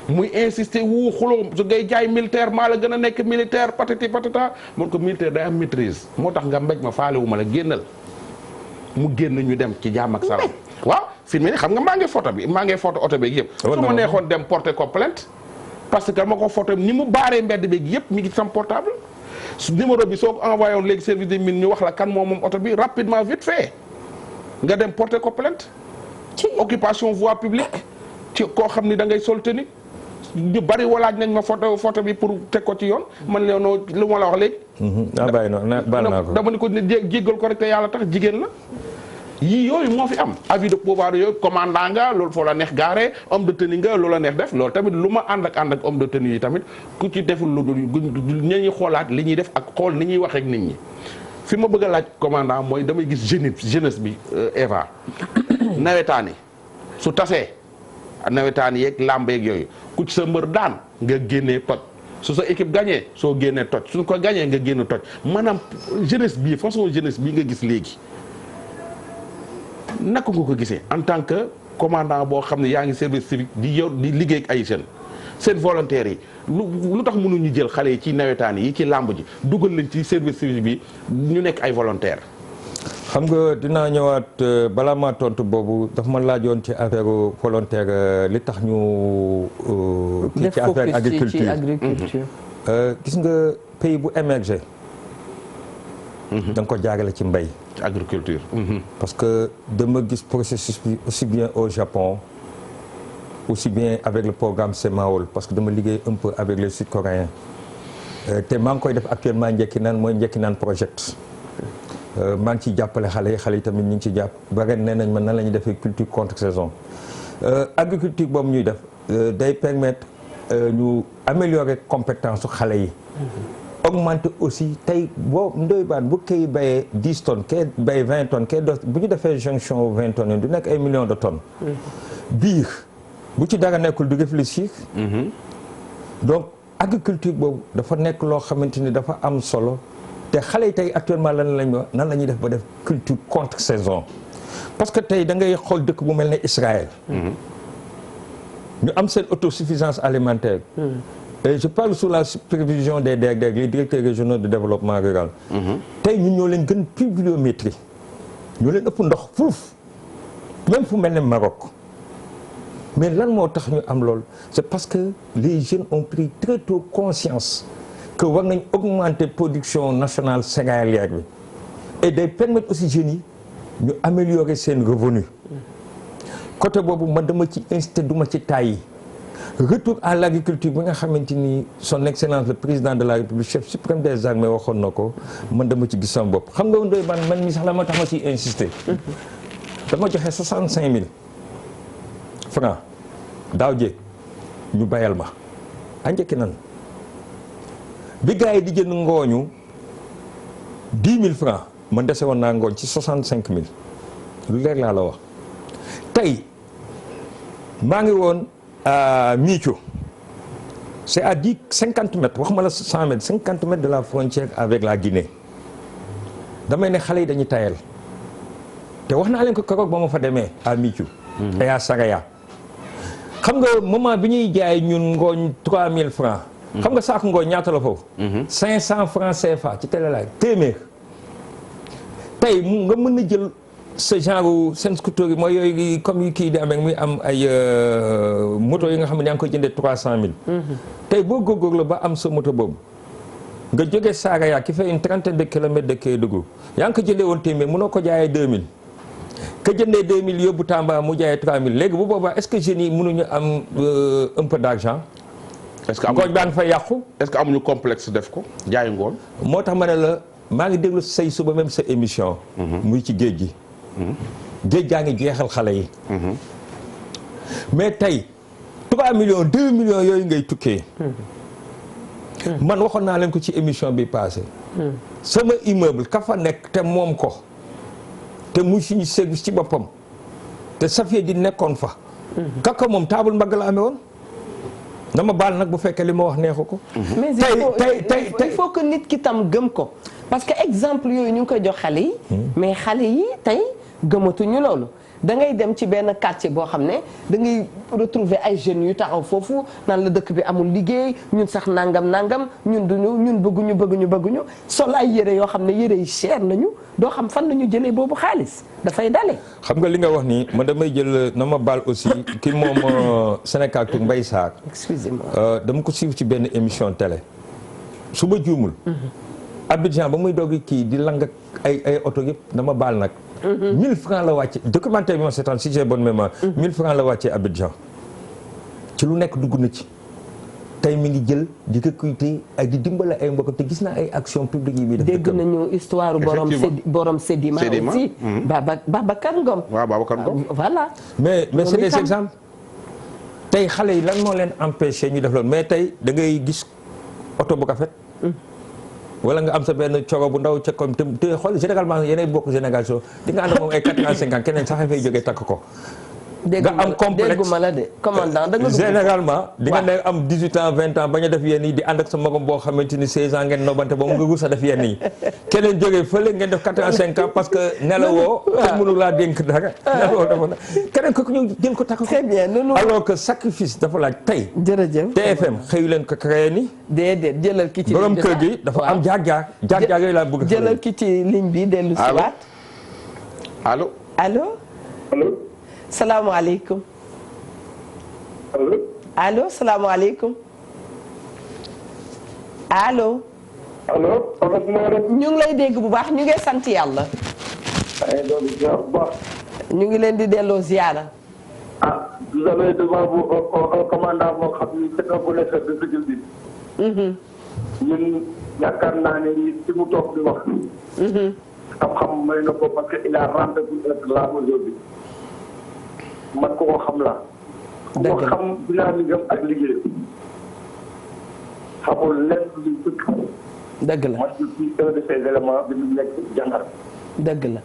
muy insister xuloo su ngay jaay militaire maa la gën a nekk militaire patati patata man ko militaire day am maîtrise moo tax nga mbéj ma faale wu ma la génnal mu génn ñu dem ci jàmm ak salaam. waaw fi mu ne xam nga maa ngi photo oto beeg yëpp. su ma neexoon dem porter ko plainte parce que ma ko photo ni mu baaree mbedd beeg yëpp mi ngi sam portable. numéro bi soo ko envoyé woon léegi service des mines ñu wax la kan moom oto bi rapidement vite fait nga dem porter ko plainte ci occupation voie publique ci koo xam ni da ngay sol tenue ñu bari walaaj nañ ma photo bi pour teg ko ci yoon man leen lu ma la wax léegi. bàyyi baal naa ko dama ni ko jéggal ko rek te yàlla tax jigéen la. yii yooyu moo fi am avis de pouvoir yooyu commandant nga loolu foo la neex gaare homme de tenue nga loolu la neex def loolu tamit lu ma ànd ak homme de tenue yi tamit ku ci deful lu ñuy xoolaat li ñuy def ak xool ni ñuy waxee ak nit ñi fi ma bëgg a laaj commandant mooy damay gis jeunesse bi Eva nawetaani su tasee nawetaani yeeg làmb yeeg yooyu ku ci sa mbër daan nga génnee toj su sa équipe gagné soo génnee toj su ko gagné nga génn toj maanaam jeunesse bii façon jeunesse bii nga gis léegi naka nga ko gisee en tant que commandant boo xam ne yaa ngi service civique di liggéey ak ay jeunes seen volontaires yi lu tax mënuñu jël xale yi ci nawetaan yi ci làmb ji dugal leen ci service civique bi ñu nekk ay volontaires. xam nga dinaa ñëwaat balaa maa tontu boobu daf ma laajoon ci affaire volontaire li tax ñu. kii ci affaire agriculture gis nga pays bu émergé. da nga ko jaarale ci mbay. ci agriculture. parce que dama gis processus bi aussi bien au Japon aussi bien avec le programme Semaol parce que dama liggéey un peu avec les Sud-Coréens te maa ngi koy def actuellement njëkki naan project maa ngi ciy jàppale xale yi tamit ñu ngi ci jàpp ba ren nee nañ ma nan la ñuy defee culture contre saison agriculture boobu ñuy def day permettre ñu améliorer compétence su xale yi. augmenter aussi tey boo Ndoye Bane bu kay bayee 10 tonnes kay bay 20 tonnes kay bu ñu defee jonction 20 tonnes du nekk ay millions de tonnes. biir bu ci dara nekkul du réfléchir. donc agriculture boobu dafa nekk loo xamante ni dafa am solo te xale yi tey actuellement nan la ñuy def ba def culture contre saison parce que tey da ngay xool dëkk bu mel ne Israël. ñu am seen autosuffisance alimentaire. Et je parle sous la supervision des DRDR, les directeurs régionaux de développement rural. tey ñun ñoo leen gën pluviométrie ñoo leen ëpp ndox fuuf même fu mel ne Maroc mais lan moo tax ñu am loolu c'est parce que les jeunes ont pris très tôt conscience que war nañ augmenter production nationale céréalière bi et day permettre aussi jeunes yi ñu améliorer seen revenu côté boobu man dama ci incité duma ci tàyyi retour à l'agriculture bi nga xamante ni son excellence le président de la république chef suprême des armées waxoon na ko man dama ci gis sama bopp xam nga Ndoye Bane man mi sax la ma tax ma ciy insister dama joxe 65 000 francs daaw jéeg ñu bayal ma a njëkki nan bi gars yi di jënd ngooñu 10 000 francs man dese woon naa ngooñ ci 65 000 lu leer laa la wax tey maa ngi woon Micho c'est à 50 mètres waxuma la 100 mètres 50 mètres de la frontière avec la Guinée damay ne xale yi dañuy tayal te wax naa leen ko keroog ba ma fa demee à Micho et à Saraya xam nga moment bi ñuy jaay ñun ngooñ 3000 francs xam nga saako ngooñ ñaata la foofu 500 francs CFA ci télé laay téeméer tey nga mën na jël ce genre seen scooter yi mooy yooyu comme yu kii di amee muy am ay moto yi nga xam ne yaa ngi koy jëndee 300 000 tey boo góorgóorlu la ba am sa moto boobu nga jógee Saraya qui fait une trentaine de kilomètres de Kédougou yaa ngi ko jëndee woon téeméer mënoo ko jaayee 2000 ka jëndee 2000 yóbbu Tamba mu jaayee 3000 léegi bu boobaa est-ce que jeunes yi mënuñu am un peu d'argent. est-ce que ngooñ baa ngi fa yàqu. est-ce que amuñu complexe def ko jaay ngoon. moo tax ma ne la maa ngi déglu say suba même sa émission. muy ci géej gi. géej gaa ngi jeexal xale yi. mais tey 3 millions 2 millions yooyu ngay tukkee. man waxoon naa leen ko ci émission bi passé sama immeuble ka fa nekk te moom ko. te muy suñu service ci boppam te Safia di nekkoon fa. kaka moom taabul mbagg la amee woon na ma baal nag bu fekkee li ma wax neexu ko. mais il faut que nit ki tam gëm ko parce que exemple yooyu ñu ngi koy jox xale yi. mais xale yi tey gëmatuñu loolu. da ngay dem ci benn quartier boo xam ne da ngay retrouver ay jeunes yu taxaw foofu naan la dëkk bi amul liggéey ñun sax nangam ñun bëgguñu sol ay yére yoo xam ne yére yi cher nañu doo xam fan la ñu jëlee boobu xaalis dafay dale. xam nga li nga wax nii man damay jël na ma baal aussi ki moom Sénégal tur Mbaye Sarr. excusez-moi dama ko suivre ci benn émission télé su ma juumul. Abidjan ba muy doog kii di lang ay oto yëpp dama baal nag. 1000 francs la wàcce documentaire bi ma seetaan si j'ai bonne mémoire. 1000 francs la wàccee Abidjan ci lu nekk dugg na ci tey mi ngi jël di recruter ak di dimbale ay mbokk te gis naa ay action publique yi. dégg nañu histoire borom Sedima aussi. Babacar Ngom. waaw Babacar Ngom. voilà. mais c'est des exemples tey xale yi lan moo leen empêché ñu def loolu mais tey da ngay gis oto bu rafet. wala nga am sa benn coro bu ndaw ca comme te xool généralement yeneen bokk génération di nga ànd moom ay 4 ans 5 ans keneen sax fay jógee takk ko. nga am complexe dégguma la de commandant da nga généralement di nga ne am 18 ans 20 ans bañ a def yenn yi di ànd ak sa magam boo xamante ni 16 ans ngeen nobante ba mu nga rus a def yenn yi keneen jógee fële ngeen def 4 ans 5 ans parce que nelawoo kenn mënu laa dénk dara nelawoo dafa na keneen kooku ñëw jël ko takk ko. très bien alors que sacrifice dafa laaj tey. jërëjëf TFM xëyu leen ko créé ni. déedéet jëlal ki ci borom kër gi dafa am jaar yooyu laa bëgg. jëlal ki ci ligne bi dellu si waat. allo allo. allo. salaamaaleykum. allo salaamaaleykum. allo. allo. ñu ngi lay dégg bu baax ñu ngi sant yàlla. ñu ngi leen di delloo ziyaara. ah vous avez devant vous un commandant boo xam ni c'est un connaisseur de ce qu'il dit. ñun yaakaar naa ne ci mu toog di wax. xam-xam may na ko parce que il a rendez-vous être là aujourd'hui. man ko xam la. dëgg la ko xam dynamique am ak liggéey. xamul lenn luy fëkk. dëgg la man je suis un de ces éléments bi mu nekk jàngar. dëgg la.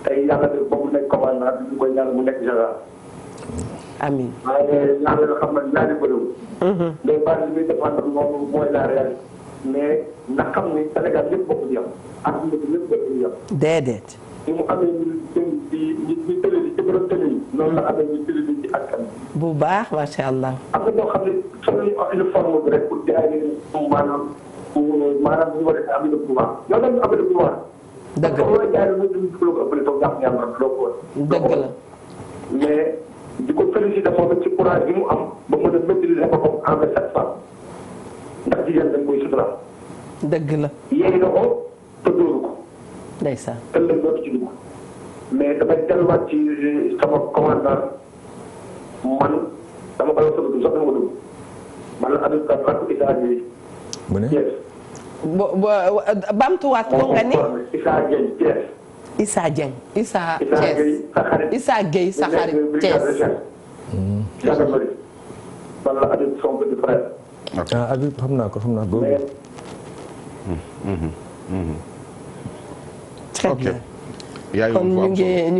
tey yàlla def ba mu nekk commandant bi ñu koy ñaan mu nekk général. amiin. waaye yàlla nga xam ne ñaari bëriwul. les bases yi muy défendre moom mooy la réalité. mais na xam ni Sénégal yëpp bokk di yam. àdduna bi yëpp bokk di yam. déedéet. ni mu amee ñu tële ci borom tële yi. noonu la amee ñu tële ci askan bi. bu baax macha allah. am na ñoo xam ne solo ñu uniforme bi rek pour jaay leen maanaam bu ñu war a am le pouvoir yow dañu am le pouvoir. dëgg la parce que jaay la ñu ko ëppale toog jàpp ñaar loo ko dëgg la. mais di ko félicité moom it ci courage bi mu am ba mën a maîtriser boppam envers cette femme ndax jigéen dañ koy suturaal. dëgg la. yéey na ko te dóoru ko. ndeysaan. ëllëg dootu ci dugg mais damay delluwaat ci sama commandant man dama koy wax sax dama ko dugg man la Habib Ka rakk Issa Dieye. mu ne. bamtuwaat ko nga ni. Issa Dieye Thiès. Issa Dieng Issa Thiès Issa Gueye sa xarit Thiès. gendarmerie man la Habib son petit frère. ah Habib xam naa ko. très bien kon ñu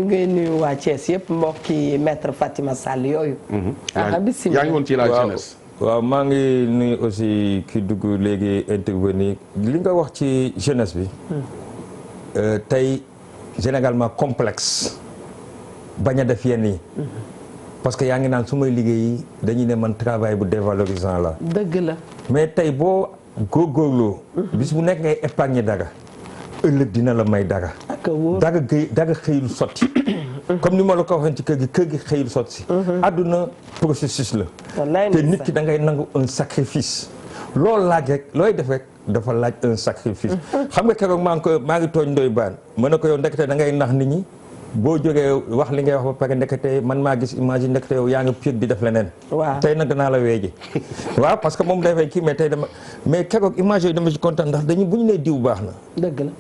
ngi nuyu waa Thiès yëpp mbokki maître Fatima Sall yooyu. bisimilah yaa ngi woon ci la jeunesse. waaw maa ngi nuyu aussi ki dugg léegi intervenir li nga wax ci jeunesse bi. tey généralement complexe bañ a def yenn yi. parce que yaa ngi naan su may liggéey dañuy ne man travail bu dévalorisant la. dëgg la. mais tey boo góorgóorloo. bis bu nekk ngay épargner dara. ëllëg dina la may dara. dara xëyul sotti. comme ni ma la ko waxee ci kër gi xëyul sotti. àdduna processus la. te nit ki da ngay nangu un sacrifice. loolu laaj rek looy def rek dafa laaj un sacrifice. xam nga keroog maa ngi tooñ Ndoye Bane mën na ko yow ndekete da ngay nax nit ñi boo jógee wax li ngay wax ba pare ndekete man maa gis image ndekete yow yaa nga pied di def leneen. waaw tey nag danaa la weeje. waaw parce que moom dafay kii mais tey mais keroog image yooyu dama ci kontaan ndax bu ñu nee diw baax na. dëgg la.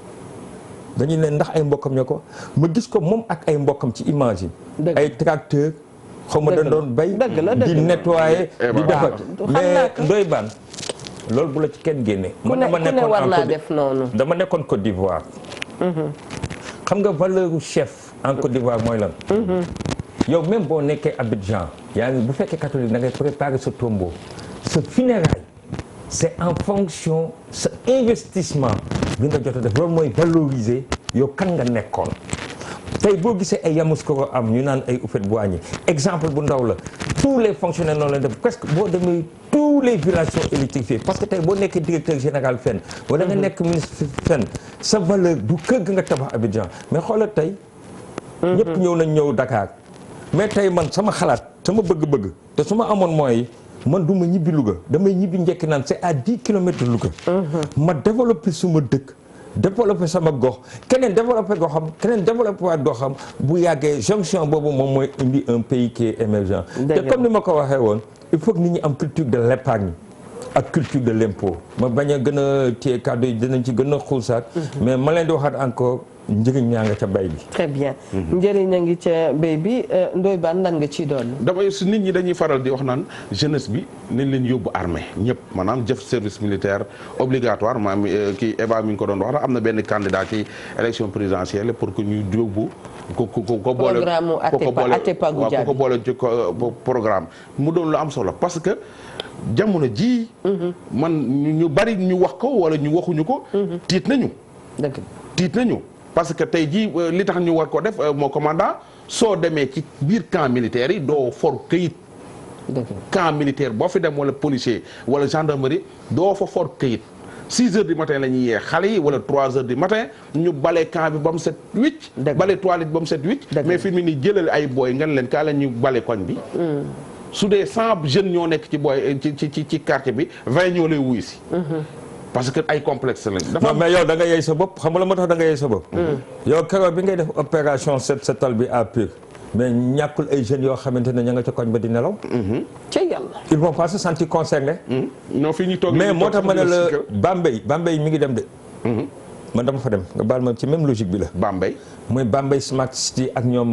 dañuy ne ndax ay mbokkam ñoo ko ma gis ko moom ak ay mbokkam ci image yi. ay tracteur xaw ma dañ doon bay. di nettoyer di defar mais Ndoye Bane loolu bu la ci kenn génne. ku ne war naa def noonu. dama nekkoon Côte d'Ivoire. xam nga valeur chef en Côte d'Ivoire mooy lan. yow même boo nekkee Abidjan yaa ngi bu fekkee catholique da ngay préparer sa tombeau sa funérailles c'est en fonction sa investissement bi nga jot a def loolu mooy valoriser yow kan nga nekkoon. tey boo gisee ay Yamoussoukro am ñu naan ay Houphouët-Boigny exemple bu ndaw la tous les fonctionnaires noonu la def presque boo demee tous les villages sont électrifiés parce que tey boo nekkee directeur général fenn wala nga nekk ministre fenn sa valeur du kër ga nga tabax Abidjan mais xoolal tey ñëpp ñëw Dakar mais tey man sama xalaat sama bëgg-bëgg te su ma amoon mooy man du ma ñibbi Louga damay ñibbi njëkk naan c'est à 10 kilomètres de Louga ma développé suma dëkk développé sama gox keneen développé goxam keneen développé waat goxam bu yàggee jonction boobu moom mooy indi un pays qui est émergent te comme ni ma ko waxee woon il faut que nit ñi am culture de l'épargne ak culture de l'impôt ma bañ a gën a téye kàddu yi dinañ ci gën a xuusaat mais ma leen di waxaat encore njëriñ ñaa nga ca bay bi. très bien njëriñ a ngi ca bay bi Ndoye Bane lan nga ciy doon. damay su nit ñi dañuy faral di wax naan jeunesse bi nañ leen yóbbu armée ñëpp maanaam jëf service militaire obligatoire maanaam kii Eva mi ngi ko doon wax am na benn candidat ci élection présidentielle pour que ñu yóbbu. ko boole programme Atepa Goudiaby ko boole ci programme mu doon lu am solo parce que jamono ji man ñu bari ñu wax ko wala ñu waxuñu ko. tiit nañu. dëgg tiit nañu. parce que tey jii li tax ñu war ko def moo commandant soo demee ci biir camp militaire yi doo for këyit. camp militaire boo fi dem wala policier wala gendarmerie doo fa for këyit 6 heures du matin la ñuy yee xale yi wala 3 heures du matin ñu bale camp bi ba mu set wicc. bale toilette ba mu set wicc. mais fi mu ni jëlal ay booy nga leen kaa la ñu bale koñ bi. su dee 100 jeunes ñoo nekk ci booy ci quartier bi 20 ñoo lay wuyu si. parce que ay complexe lañ. non mais yow da nga yey sa bopp xam nga la moo tax da nga yey sa bopp. yow keroog bi ngay def opération set setal bi à Pire mais ñàkkul ay jeunes yoo xamante ne ña nga ca koñ ba di nelaw. ca yàlla. ils vont pas se sentir concernés. non fii ñu toog mais moo tax ma ne la Bambey mi ngi dem de. man dama fa dem nga baal ma ci même logique bi la. Bambey. mooy Bambey Smart City ak ñoom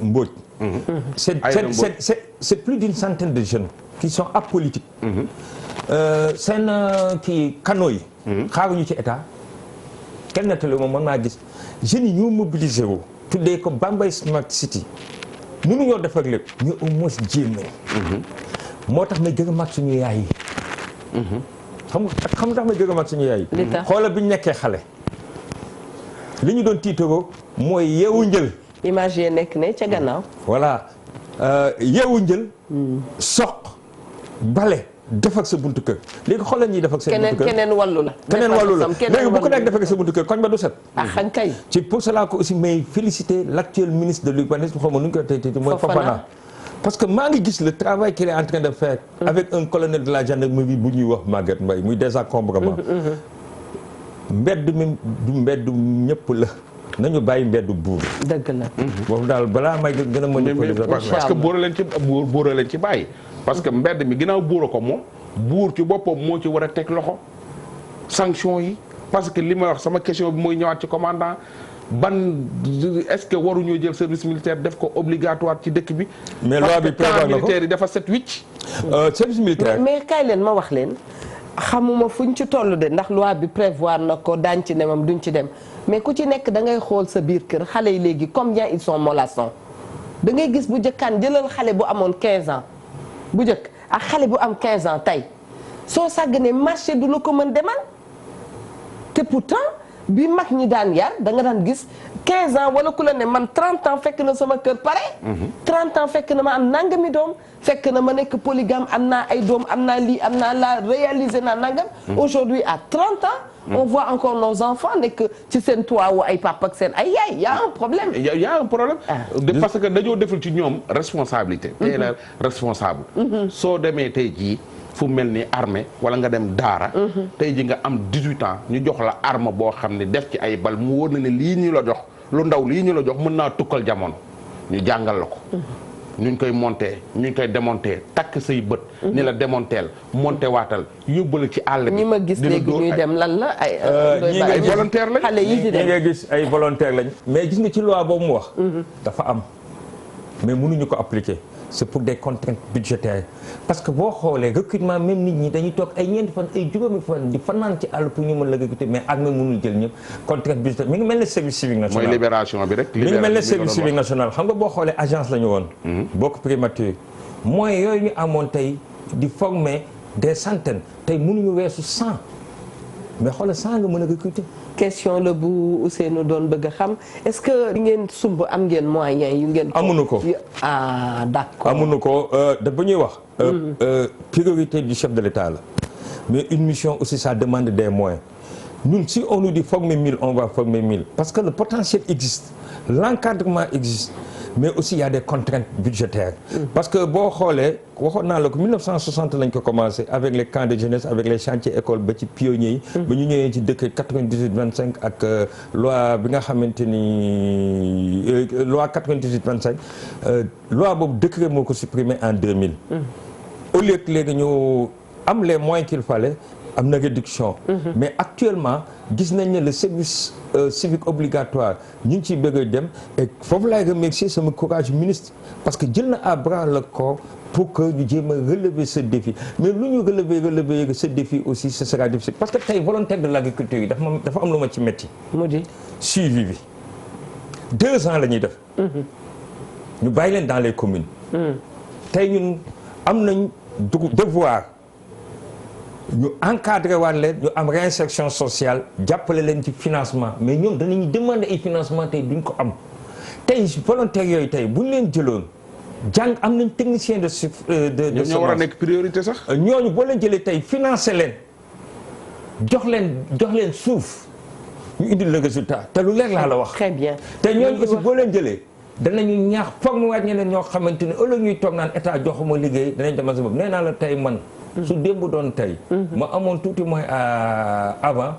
Mbodj. c'est plus d'une centaine de jeunes qui sont apolitiques. seen kii canaux yi. xaaruñu ci état kenn nettali moom man maa gis jeunes yi ñoo mobilisé wu. tuddee ko Bambey Smart City mënuñoo def ak lépp ñu au moins jéem moo tax may gën a mag suñu yaay yi. xam tax may gën a mag suñu yaay yi. xoolal bi ñu nekkee xale. li ñu doon tiitaroo mooy yeewu njël. image yi nekk ne ca gannaaw. voilà yeewu njël. soq bale. def ak sa buntu kër léegi xoolal ñuy def ak seen buntu kër keneen wàllu la. léegi bu ko nekk def ak sa buntu kër koñ ba du set. xañ kay. ci pour cela que aussi may féliciter l'actuel ministre de l'urbanisme xaw ma nu ñu koy tey mooy Fofana. parce que maa ngi gis le travail qu'il est en train de faire. avec un colonel de la gendarmerie bu ñuy wax Maguette Mbaye muy désencombrement. mbedd mi du mbedd ñëpp la. nañu bàyyi mbeddu buur. dëgg la. boobu daal balaa may gën a mën parce que buur leen ci bàyyi. parce que mbedd mi ginnaaw buur ko moom buur ci boppam moo ci war a teg loxo sanction yi parce que li may wax sama question bi mooy ñëwaat ci commandant ban est-ce que waruñoo jël service militaire def ko obligatoire ci dëkk bi. mais loi bi prévoir na ko militaire yi dafa set wicc. service militaire mais kaay leen ma wax leen xamuma fuñ ci toll de ndax loi bi prévoir na ko daañ ci demam duñ ci dem mais ku ci nekk da ngay xool sa biir kër xale yi léegi combien ils sont mollassons da ngay gis bu jëkkaan jëlal xale bu amoon 15 ans. bu njëkk ak xale bu am 15 ans tey soo sàgganee marché du la ko mën demal te pourtant bi mag ñi daan yar da nga daan gis 15 ans wala ku la ne man 30 ans fekk na sama kër pare. 30 ans fekk na ma am nangami doom fekk na ma nekk polygame am naa ay doom am naa lii am naa la réaliser naa nangam. aujourd'hui à 30 ans. on voit encore nos enfants nekk ci seen toit wu ay papa ak seen ay yaay y a un problème. y a un problème. parce que dañoo deful ci ñoom responsabilité. tey la responsable. soo demee tey jii fu mel ni armée wala nga dem daara. tey ji nga am 18 ans ñu jox la arme boo xam ne def ci ay bal mu wóor na ne lii ñu la jox lu ndaw lii ñu la jox mën naa tukkal jamono ñu jàngal la ko. ñu ngi koy monter ñu ngi koy démonter takk say bët. ni la démonteel monter waatal yóbbale ci àll bi. ñi ma gis léegi ñuy dem lan la ay. ay volontaire lañ xale yi di dem ñi nga gis ay volontaire lañ. mais gis nga ci loi boobu mu wax. dafa am mais mënuñu ko appliquer. c'est pour des contraintes budgétaires parce que boo xoolee recrutement même nit ñi dañuy toog ay ñeenti fan ay juróomi fan di fanaan ci àll pour ñu mën la recruter mais ak même mënul jël ñëpp contrainte budgétaire mi ngi mel ne service civique national. mooy libération bi rek. mi ngi mel ne service civique national xam nga boo xoolee agence la ñu woon. bokk primature mooy yooyu ñu amoon tey di former des centaines tey mënuñu weesu 100 mais xoolal 100 nga mën a recruter. question la bu Ousseynou doon bëgg a xam est-ce que li ngeen sumb am ngeen moyens yu ngeen. amuñu ko d'accord amuñu ko da ba ñuy wax. priorité du chef de l'État la. mais une mission aussi ça demande des moyens ñun si on nous dit former 1000 on va former 1000 parce que le potentiel existe l'encadrement existe mais aussi il y a des contraintes budgétaires. parce que boo xoolee waxoon naa la ko 1960 lañ ko commencé avec les camps de jeunesse avec les chantiers écoles ba ci pionniers yi. ba ñu ñëwee ci dëkk 98-25 ak loi bi nga xamante ni loi 98-25 loi boobu décret moo ko supprimé en 2000. au lieu que léegi ñu am les moyens qu'il fallait am na réduction. mais actuellement gis nañ ne le service civique obligatoire ñu ngi ciy bëgg a dem et foofu laay remercier sama courage ministre parce que jël na à bras le corps pour que ñu jéem a relever ce défi mais lu ñu relever ce défi aussi ce sera difficile parce que tey volontaire de l'agriculture yi dafa am lu ma ci métti. mu di suivi bi 2 ans la ñuy def. ñu bàyyi leen dans les communes. tey ñun am nañ devoir. ñu encadré waat leen ñu am réinsertion sociale jàppale leen ci financement mais ñoom danañu demander ay financement tey duñ ko am tey volontaires yooyu tey buñ leen jëloon jàng am nañ technicien de semence ñoo war a nekk priorité sax. ñooñu boo leen jëlee tey financer leen jox leen suuf ñu indil le résultat te lu leer laa la wax. très bien te ñooñu aussi boo leen jëlee. danañu ñaax foog mu waat ñeneen ñoo xamante ne ëllëg ñuy toog naan état joxuma liggéey danañ demal sa bopp nee naa la tey man. su démb doon tey. ma amoon tuuti mooy avant.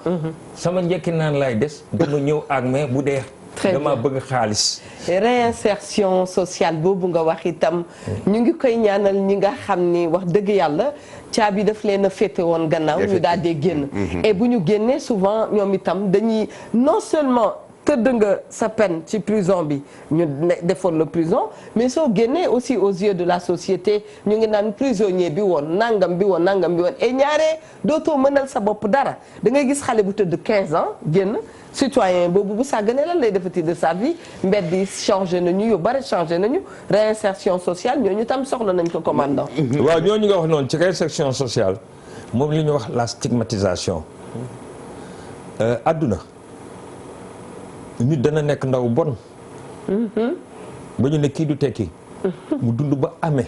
sama njëkki naan laay des. dama ñëw ak mais bu dee. dama bëgg xaalis. réinsertion sociale boobu nga wax itam. ñu ngi koy ñaanal ñi nga xam ni wax dëgg yàlla caabi daf leen a féete woon gannaaw. ñu daal di génn. et bu ñu génnee souvent ñoom itam dañuy non seulement. tëdd nga sa peine ci prison bi ñu defoon la prison mais soo génnee aussi aux yeux de la société ñu ngi naan prisonnier bi woon nangam bi woon et ñaaree dootoo mënal sa bopp dara da ngay gis xale bu tëdd 15 ans génn citoyen boobu bu sàgganee lan lay defati de sa vie mbedd yi changé nañu yu bari changé nañu réinsertion sociale ñooñu tam soxla nañ ko commandant. waaw ñooñu nga wax noonu ci réinsertion sociale moom li ñuy wax la stigmatisation adduna. nit dana nekk ndaw bon ba ñu ne kii du tekki mu dund ba amee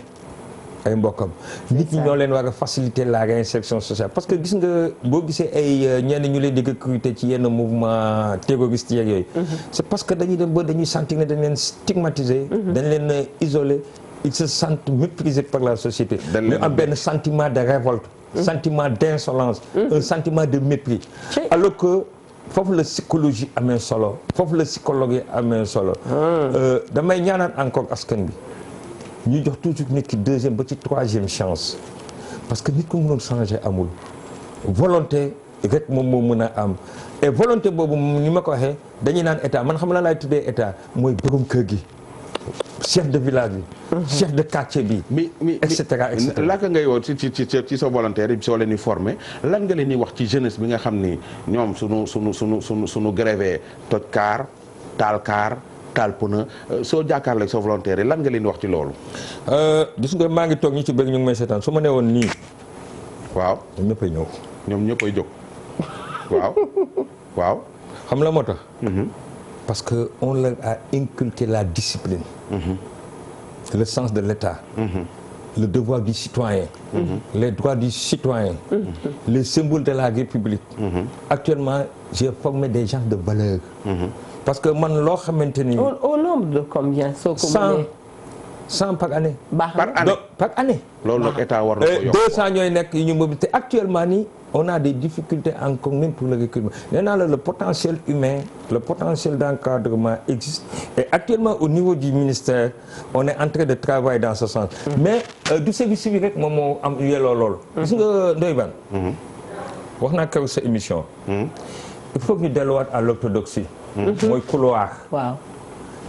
ay mbokkam nit ñi ñoo leen war a faciliter la réinsertion sociale parce que gis nga boo gisee ay ñenn ñu leen di recruter ci yenn mouvement terroriste yeeg yooyu c'est parce que dañuy dem ba dañuy sentir ne dañ leen stigmatiser dañ leen isoler ils se sentent méprisés par la société ñu am benn sentiment de révolte sentiment d'insolence un sentiment de mépris alors que foofu la psychologie amee solo foofu la psychologie amee solo damay ñaanaat encore askan bi ñu jox toujours nit ki deuxième ba ci troisième chance parce que nit ku mënoon changer amul volonté rek moom moo mën a am et volonté boobu ni ma ko waxee dañuy naan état man xam la laay tuddee état mooy borom kër gi chef de village bi chef de quartier bi et cetera et cetera laaka ngay woo ci sa volontaire yi soo leen di formé lan nga leen di wax ci jeunesse bi nga xam ni ñoom sunu grévé toj kaar taal pneu soo jàkkaarloo sa volontaire yi lan nga leen di wax ci loolu gis nga maa ngi toog ñi ci bëgg ñu ngi may seetaan su ma nee woon nii waaw ñoom ñëppay jóg waaw xam la moo tax parce que on leur a inculqué la discipline le sens de l'État le devoir du citoyen les droits du citoyen les symboles de la République actuellement j'ai formé des gens de valeur parce que man loo xamante ni au nombre de combien soo ko mënee 100 par année par année loolu nag état war na ko yokk 200 ñooy nekk yu ñu mobilité actuellement nii on a des difficultés encore même pour le recrutement nee naa la le potentiel humain le potentiel d'encadrement existe et actuellement au niveau du ministère on est en train de travailler dans ce sens mais du service civique rek moom moo am yelloo lool gis nga Ndoye Bane wax naa kaw sa émission il faut que ñu delluwaat à l'orthodoxie mooy couloir waaw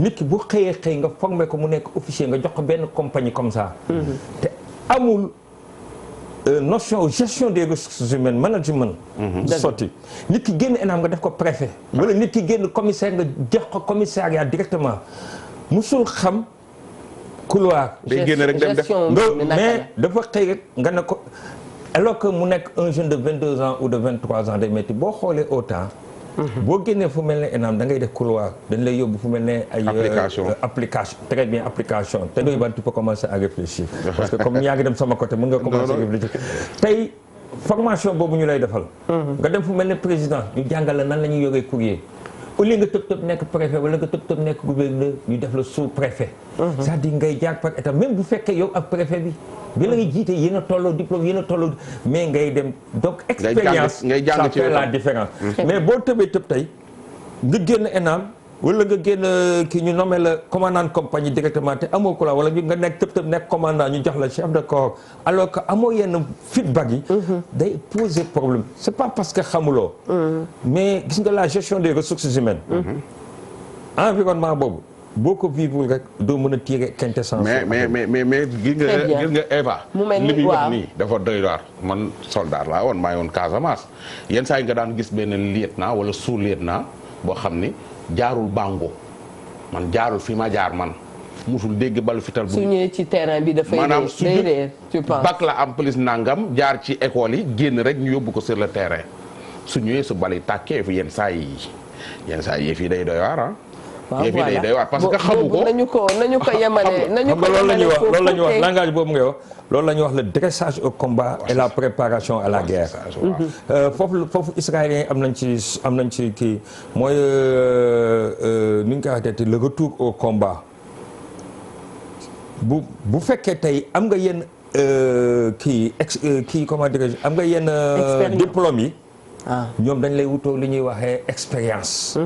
nit ki bu xëyee nga formé ko mu nekk officier nga jox ko benn compagnie comme ça te amul notion gestion des ressources humaines management sotti nit ki génn ENAM nga def ko préfet wala nit ki génn commissaire nga jox ko commissariat directement musul xam couloir day génn rek dem def mais dafa xëy rek nga ne ko alors que mu nekk un jeune de 22 ans ou de 23 ans day métti boo xoolee autant boo génnee fu mel ne ENAM da ngay def couloir dañ lay yóbbu fu mel ne ay application très bien application te Ndoye Bane tu peux commencer à réfléchir parce que comme yaa ngi dem sama côté mën nga commencer à réfléchir tey formation boobu ñu lay defal nga dem fu mel ne président ñu jàngal la nan la ñuy yoree courrier au lieu nga tëb nekk préfet wala nga tëb nekk gouverneur ñu def la sous-préfet c'est-à-dire ngay jaar par état même bu fekkee yow ak préfet bi la ngay jiite yéen a tolloo diplôme yéen a tolloo mais ngay dem donc expérience ça fait la différence mais boo tëbee tey nga génn ENAM wala nga génn kii ñu nommé la commandant compagnie directement te amoo ko la wala nga nekk tëb nekk commandant ñu jox la chef de corps alors que amoo yenn feedback yi day poser problème c'est pas parce que xamuloo mais gis nga la gestion des ressources humaines environnement boobu boo ko vivre rek doo mën a tirer quintessence mais gis nga Eva li muy wax nii dafa doy waar man soldat laa woon maa ngi woon Casamance yenn saa yi nga daan gis benn lieutenant wala sous-lieutenant boo xam ni jaarul bango man jaarul fi ma jaar man musul dégg balu fital bu su ñëwee ci terrain bi dafay maanaam day réer tu penses bac la am plus nangam jaar ci école yi génn rek ñu yóbbu ko sur le terrain su ñëwee su bali tàkkee fi yenn saa yi yëf yi day doy waar waaw yëf yi day doy waar parce que xamu ko nañu ko yemale nañu ko yemale loolu la ñuy wax langage boobu ngay wax loolu la ñuy wax le dressage au combat et la préparation à la guerre foofu israéliens am nañ ci kii mooy ni ñu koy waxee le retour au combat bu fekkee tey am nga yenn kii comment dirais-je am nga yenn diplôme yi ñoom dañ lay wutoo li ñuy waxee expérience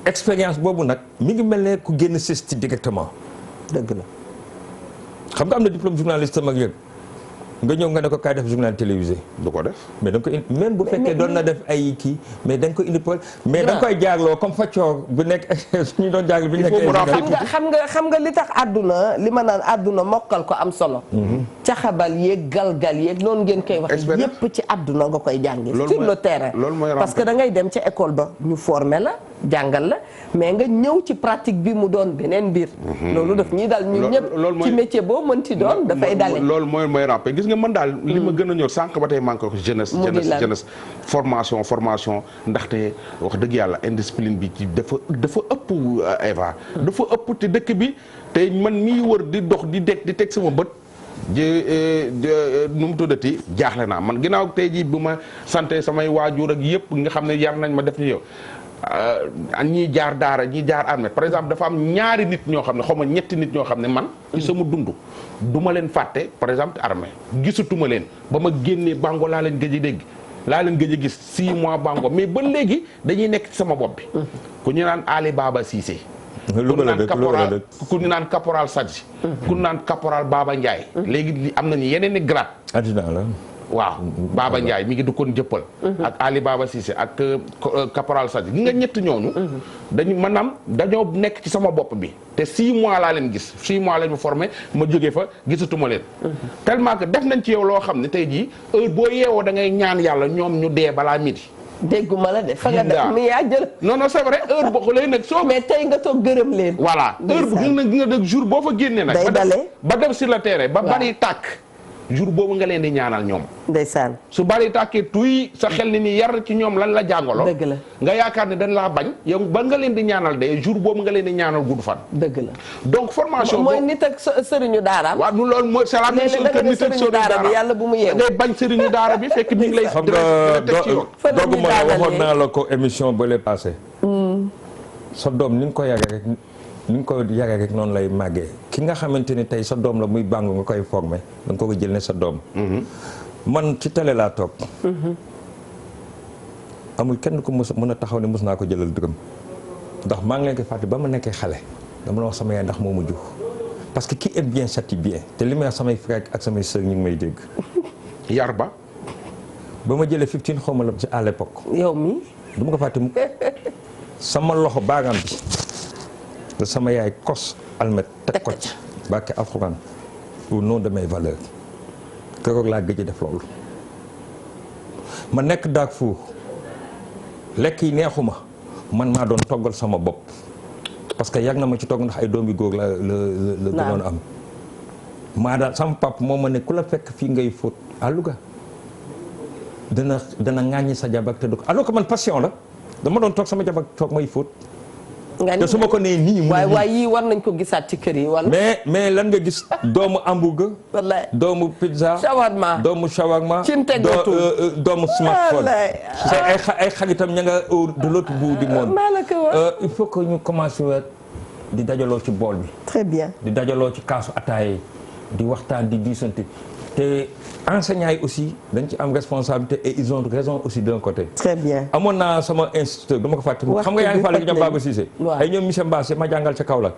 expérience boobu nag mi ngi mel ne ku génn CESTI directement dëgg la xam nga am na diplôme journaliste mag yëg nga ñëw nga ne ko kaay def journal télévisé du ko def mais da nga koy même bu fekkee doon na def ay kii mais da nga koy indi mais da nga koy jaarloo comme faccoor bu nekk ñu doon jaar bi ñu nekk xam nga li tax àdduna li ma naan àdduna mokkal ko am solo caxabal yeeg galgal yeeg noonu ngeen koy wax yépp ci àdduna nga koy jàngi sur le terrain parce que da ngay dem ca école ba ñu former la jàngal la mais nga ñëw ci pratique bi mu doon beneen mbir loolu daf ñuy dal ñun ñëpp ci métier boo mënti doon dafay dale loolu mooy rappé gis nga mën daal li ma gën a ñor sànq ba tey maa ngi ko jeunesse formation ndaxte wax dëgg yàlla indiscipline bi ci dafa ëpp Eva dafa ëpp te dëkk bi te man mii wër di dox di teg sama bët nu mu tuddati jaaxle naa man ginnaaw tey jii bu ma santé samay waajur ak yëpp nga xam ne yar nañ ma def ni yow ñii jaar daara ñii jaar armée par exemple dafa am ñaari nit ñoo xam ne xaw ma ñetti nit ñoo xam ne man ci sama dund du ma leen fàtte par exemple armée gisatuma leen ba ma génnee bango laa leen gëj a dégg laa leen gëj a gis 6 mois bango mais ba léegi dañuy nekk ci sama bopp bi ku ñu naan Ali Baba Cissé ku ñu naan caporal Sadji ku ñu naan caporal Baba Ndiaye léegi am nañu yeneen i grade adina la waaw Baba Ndiaye mi ngi dëkkoon jëppal ak Ali Baba Cissé ak caporal Sadji gi nga ñett ñooñu dañu maanaam dañoo nekk ci sama bopp bi te 6 mois laa leen gis 6 mois lañ ma formé ma jógee fa gisatuma leen tellement que def nañ ci yow loo xam ne tey jii heure boo yeewoo da ngay ñaan yàlla ñoom ñu dee balaa midi dégguma la de fa nga def mi yaa jël non non c'est vrai heure boo léegi nag soo mais tey nga toog gërëm leen voilà heure bu nga dëgg jour boo fa génnee nag ba dem sur le terrain ba bari tàkk jour boobu nga leen di ñaanal ñoom ndeysaan su bari tàkkee tuy sa xel ni ni yar ci ñoom lan la jàngaloo dëgg la nga yaakaar ne dañ laa bañ yow ba nga leen di ñaanal de jour boobu nga leen di ñaanal gudd fan dëgg la donc formation mooy nit ak sëriñu daara waaw nu loolu mooy c'est la même chose que nit ak sëriñu daara bi yàlla bu mu yeewu ngay bañ sëriñu daara bi fekk mi ngi lay xam nga dogguma la waxoon naa la ko émission ba le passé sa doom ni nga ko yàggee rek ni nga ko yàggee rek noonu lay màggee ki nga xamante ni tey sa doom la muy bàngu nga koy formé da nga ko jël ne sa doom man ci télé laa toog amul kenn ku mën a taxaw ne mos naa ko jëlal dërëm ndax maa ngi leen koy fàtte ba ma nekkee xale dama la wax sama yaay ndax moo ma jur parce que qui aime bien châtie bien te li may wax samay frère ak samay sœur ñu ngi may dégg yar ba ma jëlee 15 xaw ma la ci à l'époque yow mi du ma ko fàtte mu sama loxo baagaam bi da sama yaay kos almet teg ko ci bàkke alxuraan au nom de mes valeurs keroog laa gëj a def loolu ma nekk daak fuur lekk yi neexuma man maa doon toggal sama bopp parce que yàgg na ma ci togg ndax ay doom yu góor la gënoon am maa daal sama pap moo ma ne ku la fekk fii ngay fóot à Louga dana ŋàññi sa jabak te du ko alors que man passion la dama doon toog sama jabak toog may fóot te su ma ko nee nii waay yii war nañ ko gisaat ci kër yi wala mais lan nga gis doomu hamburger wallaay doomu pizza shawarma doomu shawarma doomu smartphone ay xaritam ña nga de l'autre bout du monde il faut que ñu commencé di dajaloo ci bool bi très bien di dajaloo ci kaasu ataaya di waxtaan di diisante te enseignants yi aussi dañ ci am responsabilité et ils ont raison aussi d'un côté. très bien amoon naa sama instituteur dama ko fàtte. xam nga yaa ngi fàttali ñoom Baba Cissé. ay ñoom monsieur Mbassé ma jàngal ca Kaolack.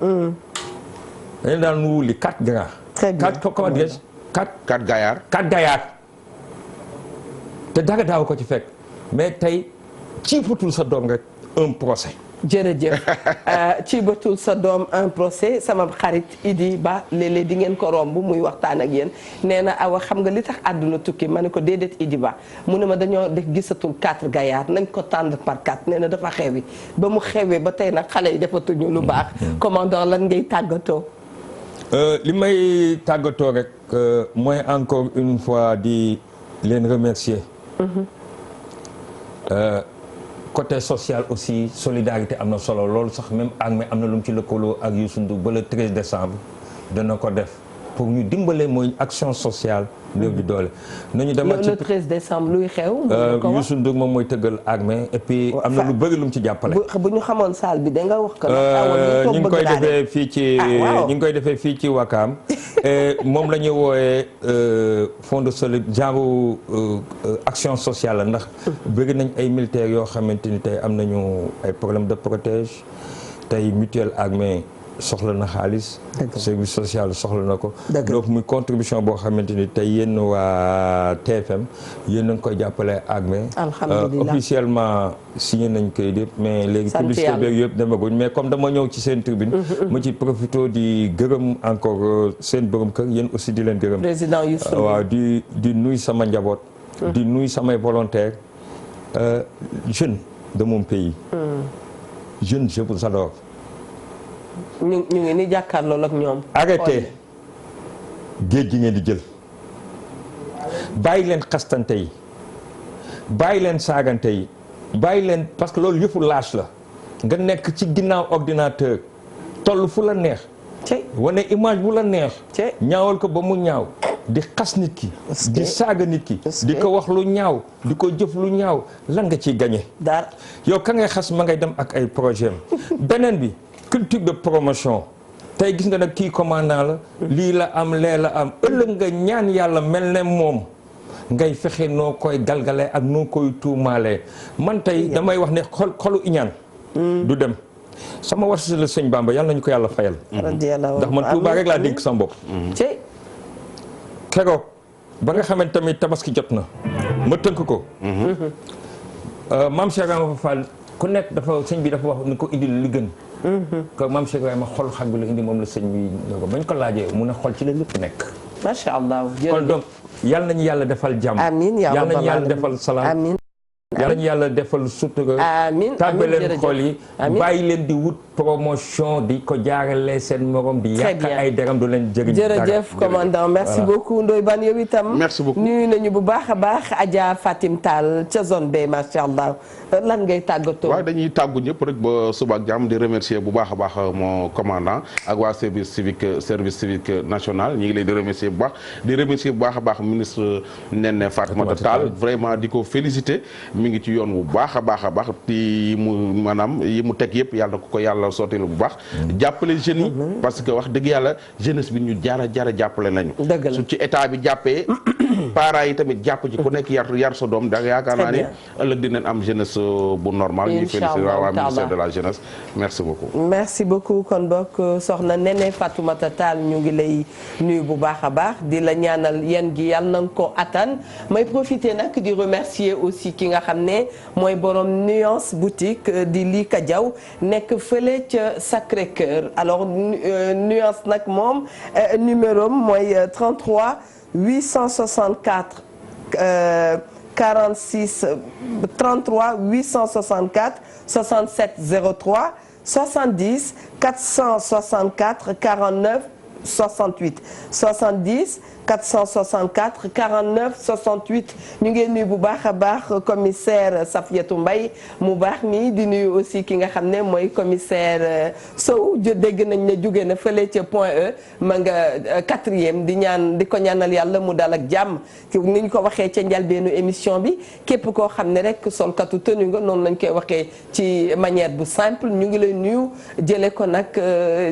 dañu daan nu wuli 4 grands. très bien 4 comment dirais-je 4 gaillards. 4 gaillards. te dara daaw ko ci fekk mais tey ci futul sa doom rek un procès. jërëjëf ci batul sa doom un procès sama xarit Idi Ba léeg-léeg di ngeen ko romb muy waxtaan ak yéen nee na awa xam nga li tax àdduna tukki ma ne ko déedéet Idi Ba mu ne ma dañoo def gisatul 4 gaillards nañ ko tendre par 4 nee na dafa xewi ba mu xewee ba tey nag xale yi defatuñu lu baax. commandant lan ngay tàggatoo. li may tàggatoo rek mooy encore une fois di leen remercier. côté social aussi solidarité am na solo loolu sax même armée am na lu mu ci lëkkaloo ak Youssou Ndour ba le 13 décembre dana ko def pour ñu dimbale mooy action sociale néew di doole. nañu demal ci le 13 décembre luy xew. Youssou Ndour moom mooy tëggal armée et puis am na lu bëri lu mu ci jàppale. bu ñu xamoon salle bi da nga wax ko. ñu ngi koy defee fii ci ñu ngi koy defee fii ci Wakaam moom la ñuy wooyee fonds de solidarité genre action sociale la ndax bëgg nañ ay militaires yoo xamante ni tey am nañu ay problème de protège tey mutuelle armée soxla na xaalis. service social soxla na ko. donc muy contribution boo xamante ni tey yéen waa TFM yéen a ngi koy jàppale armée. alhamdulilah officiellement signé nañ koy yëpp mais léegi publicité beeg yëpp demaguñ mais comme dama ñëw ci seen tribune. ma ci profité di gërëm encore seen borom kër yéen aussi di leen gërëm. président Youssou waaw di nuy sama njaboot. di nuy samay volontaires jeunes de mon pays. jeunes je vous adore. ñu ngi ni jàkkaarloo ak ñoom. arrêtez géej gi ngeen di jël bàyyi leen xastante yi bàyyi leen saagante yi bàyyi leen parce que loolu yëfu lâche la nga nekk ci ginnaaw ordinateur toll fu la neex. wane image bu la neex. ñaawal ko ba mu ñaaw di xas nit ki di saaga nit ki di ko wax lu ñaaw di ko jëf lu ñaaw lan nga ciy gagné dara yow ka ngay xas ma ngay dem ak ay projet beneen bi culture de promotion tey gis nga nag kii commandant la lii la am lee la am ëllëg nga ñaan yàlla mel ne moom ngay fexe noo koy galgalee ak noo koy tuumaalee man tey damay wax ne xolu iñaan du dem sama warsi la sëñ Bamba yàlla nañu ko yàlla fayal ndax man Tuubaa rek laa dénk sama bopp keroog ba nga xamante tamit tabaski jot na ma tënk ko maam Cheikh Ibrahima Fall ku nekk dafa sëñ bi dafa wax ni ko indi li gën que maam Cheikh Ibrahima xol xam bi la indi moom la sëñ bi bañ ko laajee mu ne xol ci la lépp nekk macha allah kon donc yàlla nañu yàlla defal jàmm yàlla nañu yàlla defal salaam yàlla ñu yàlla defal sutura tàbbe leen xol yi bàyyi leen di wut promotion di ko jaarale seen morom di yàq ay deram du leen jëriñ jërëjëf commandant merci beaucoup Ndoye Bane yow itam merci beaucoup nuyu nañu bu baax a baax Adja Fatim Tall ca zone B macha allah lan ngay tàggatoo waaw dañuy tàggu ñëpp rek ba suba ak jàmm di remercier bu baax a baax mon commandant ak waa service civique national ñi ngi leen di remercier bu baax di remercier bu baax a baax ministre Néné Fatoumata Tall vraiment di ko féliciter mi ngi ci yoon bu baax a baax a baax yi mu maanaam yi mu teg yëpp yàlla ko yàlla sotti bu baax jàppale jeunes yi parce que wax dëgg yàlla jeunesse bi ñu jara jàppale nañu su ci état bi jàppee parents yi tamit jàpp ci ku nekk yar sa doom da yaakaar naa ne ëllëg dinañ am jeunesse bu normal ñuy féliciter waa ministère de la jeunesse merci beaucoup merci beaucoup kon bokk soxna Néné Fatoumata Tall ñu ngi lay nuyu bu baax a baax di la ñaanal yéen gi yàlla na ko attan may profiter nag di remercier aussi ki nga xam ne mooy borom nuance boutique di Lika Diaw nekk fële ca Sacré-Cœur alors nuance nag moom numéro mooy 33 864 46 33 864 67 03 70 464 49 68 70 464 49 68 ñu ngi nuyu bu baax a baax commissaire Safiatou Mbaye mu baax mi di nuyu aussi ki nga xam ne mooy commissaire Sow dégg nañ ne jóge na fële ca Point E ma nga 4e di ko ñaanal yàlla mu dal ak jàmm ni ñu ko waxee ca njalbeenu émission bi képp koo xam ne rek solkatu tenu nga noonu lañ koy waxee ci manière bu simple ñu ngi lay nuyu jële ko nag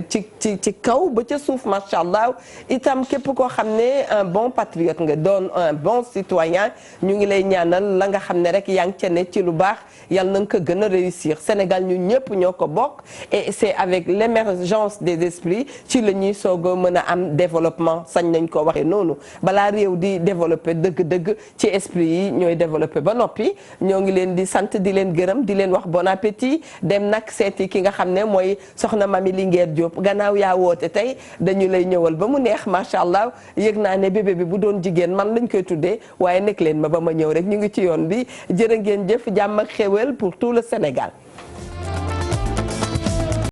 ci kaw ba ca suuf macha allah itam képp koo xam ne un bon patriote nga doon un bon citoyen ñu ngi lay ñaanal la nga xam ne rek yaa ngi ca ne ci lu baax yàlla na nga ko gën a réussir Sénégal ñu ñëpp ñoo ko bokk et c'est avec l'émergence des esprits ci la ñuy soog a mën a am développement sañ nañ ko waxee noonu balaa réew di développer dëgg-dëgg ci esprit yi ñooy développer ba noppi ñoo ngi leen di sant di leen gërëm di leen wax bon appétit dem nag seeti ki nga xam ne mooy soxna Mami Linguère Diop gannaaw yaa woote tey dañu lay ñëwal ba mu neex macha allah yëg naa ne bébé bi bu doon jigéen man lañ koy tuddee waaye nekk leen ma ba ma ñëw rek ñu ngi ci yoon bi jërë ngeen jëf jàmm ak xéwal pour tout le Sénégal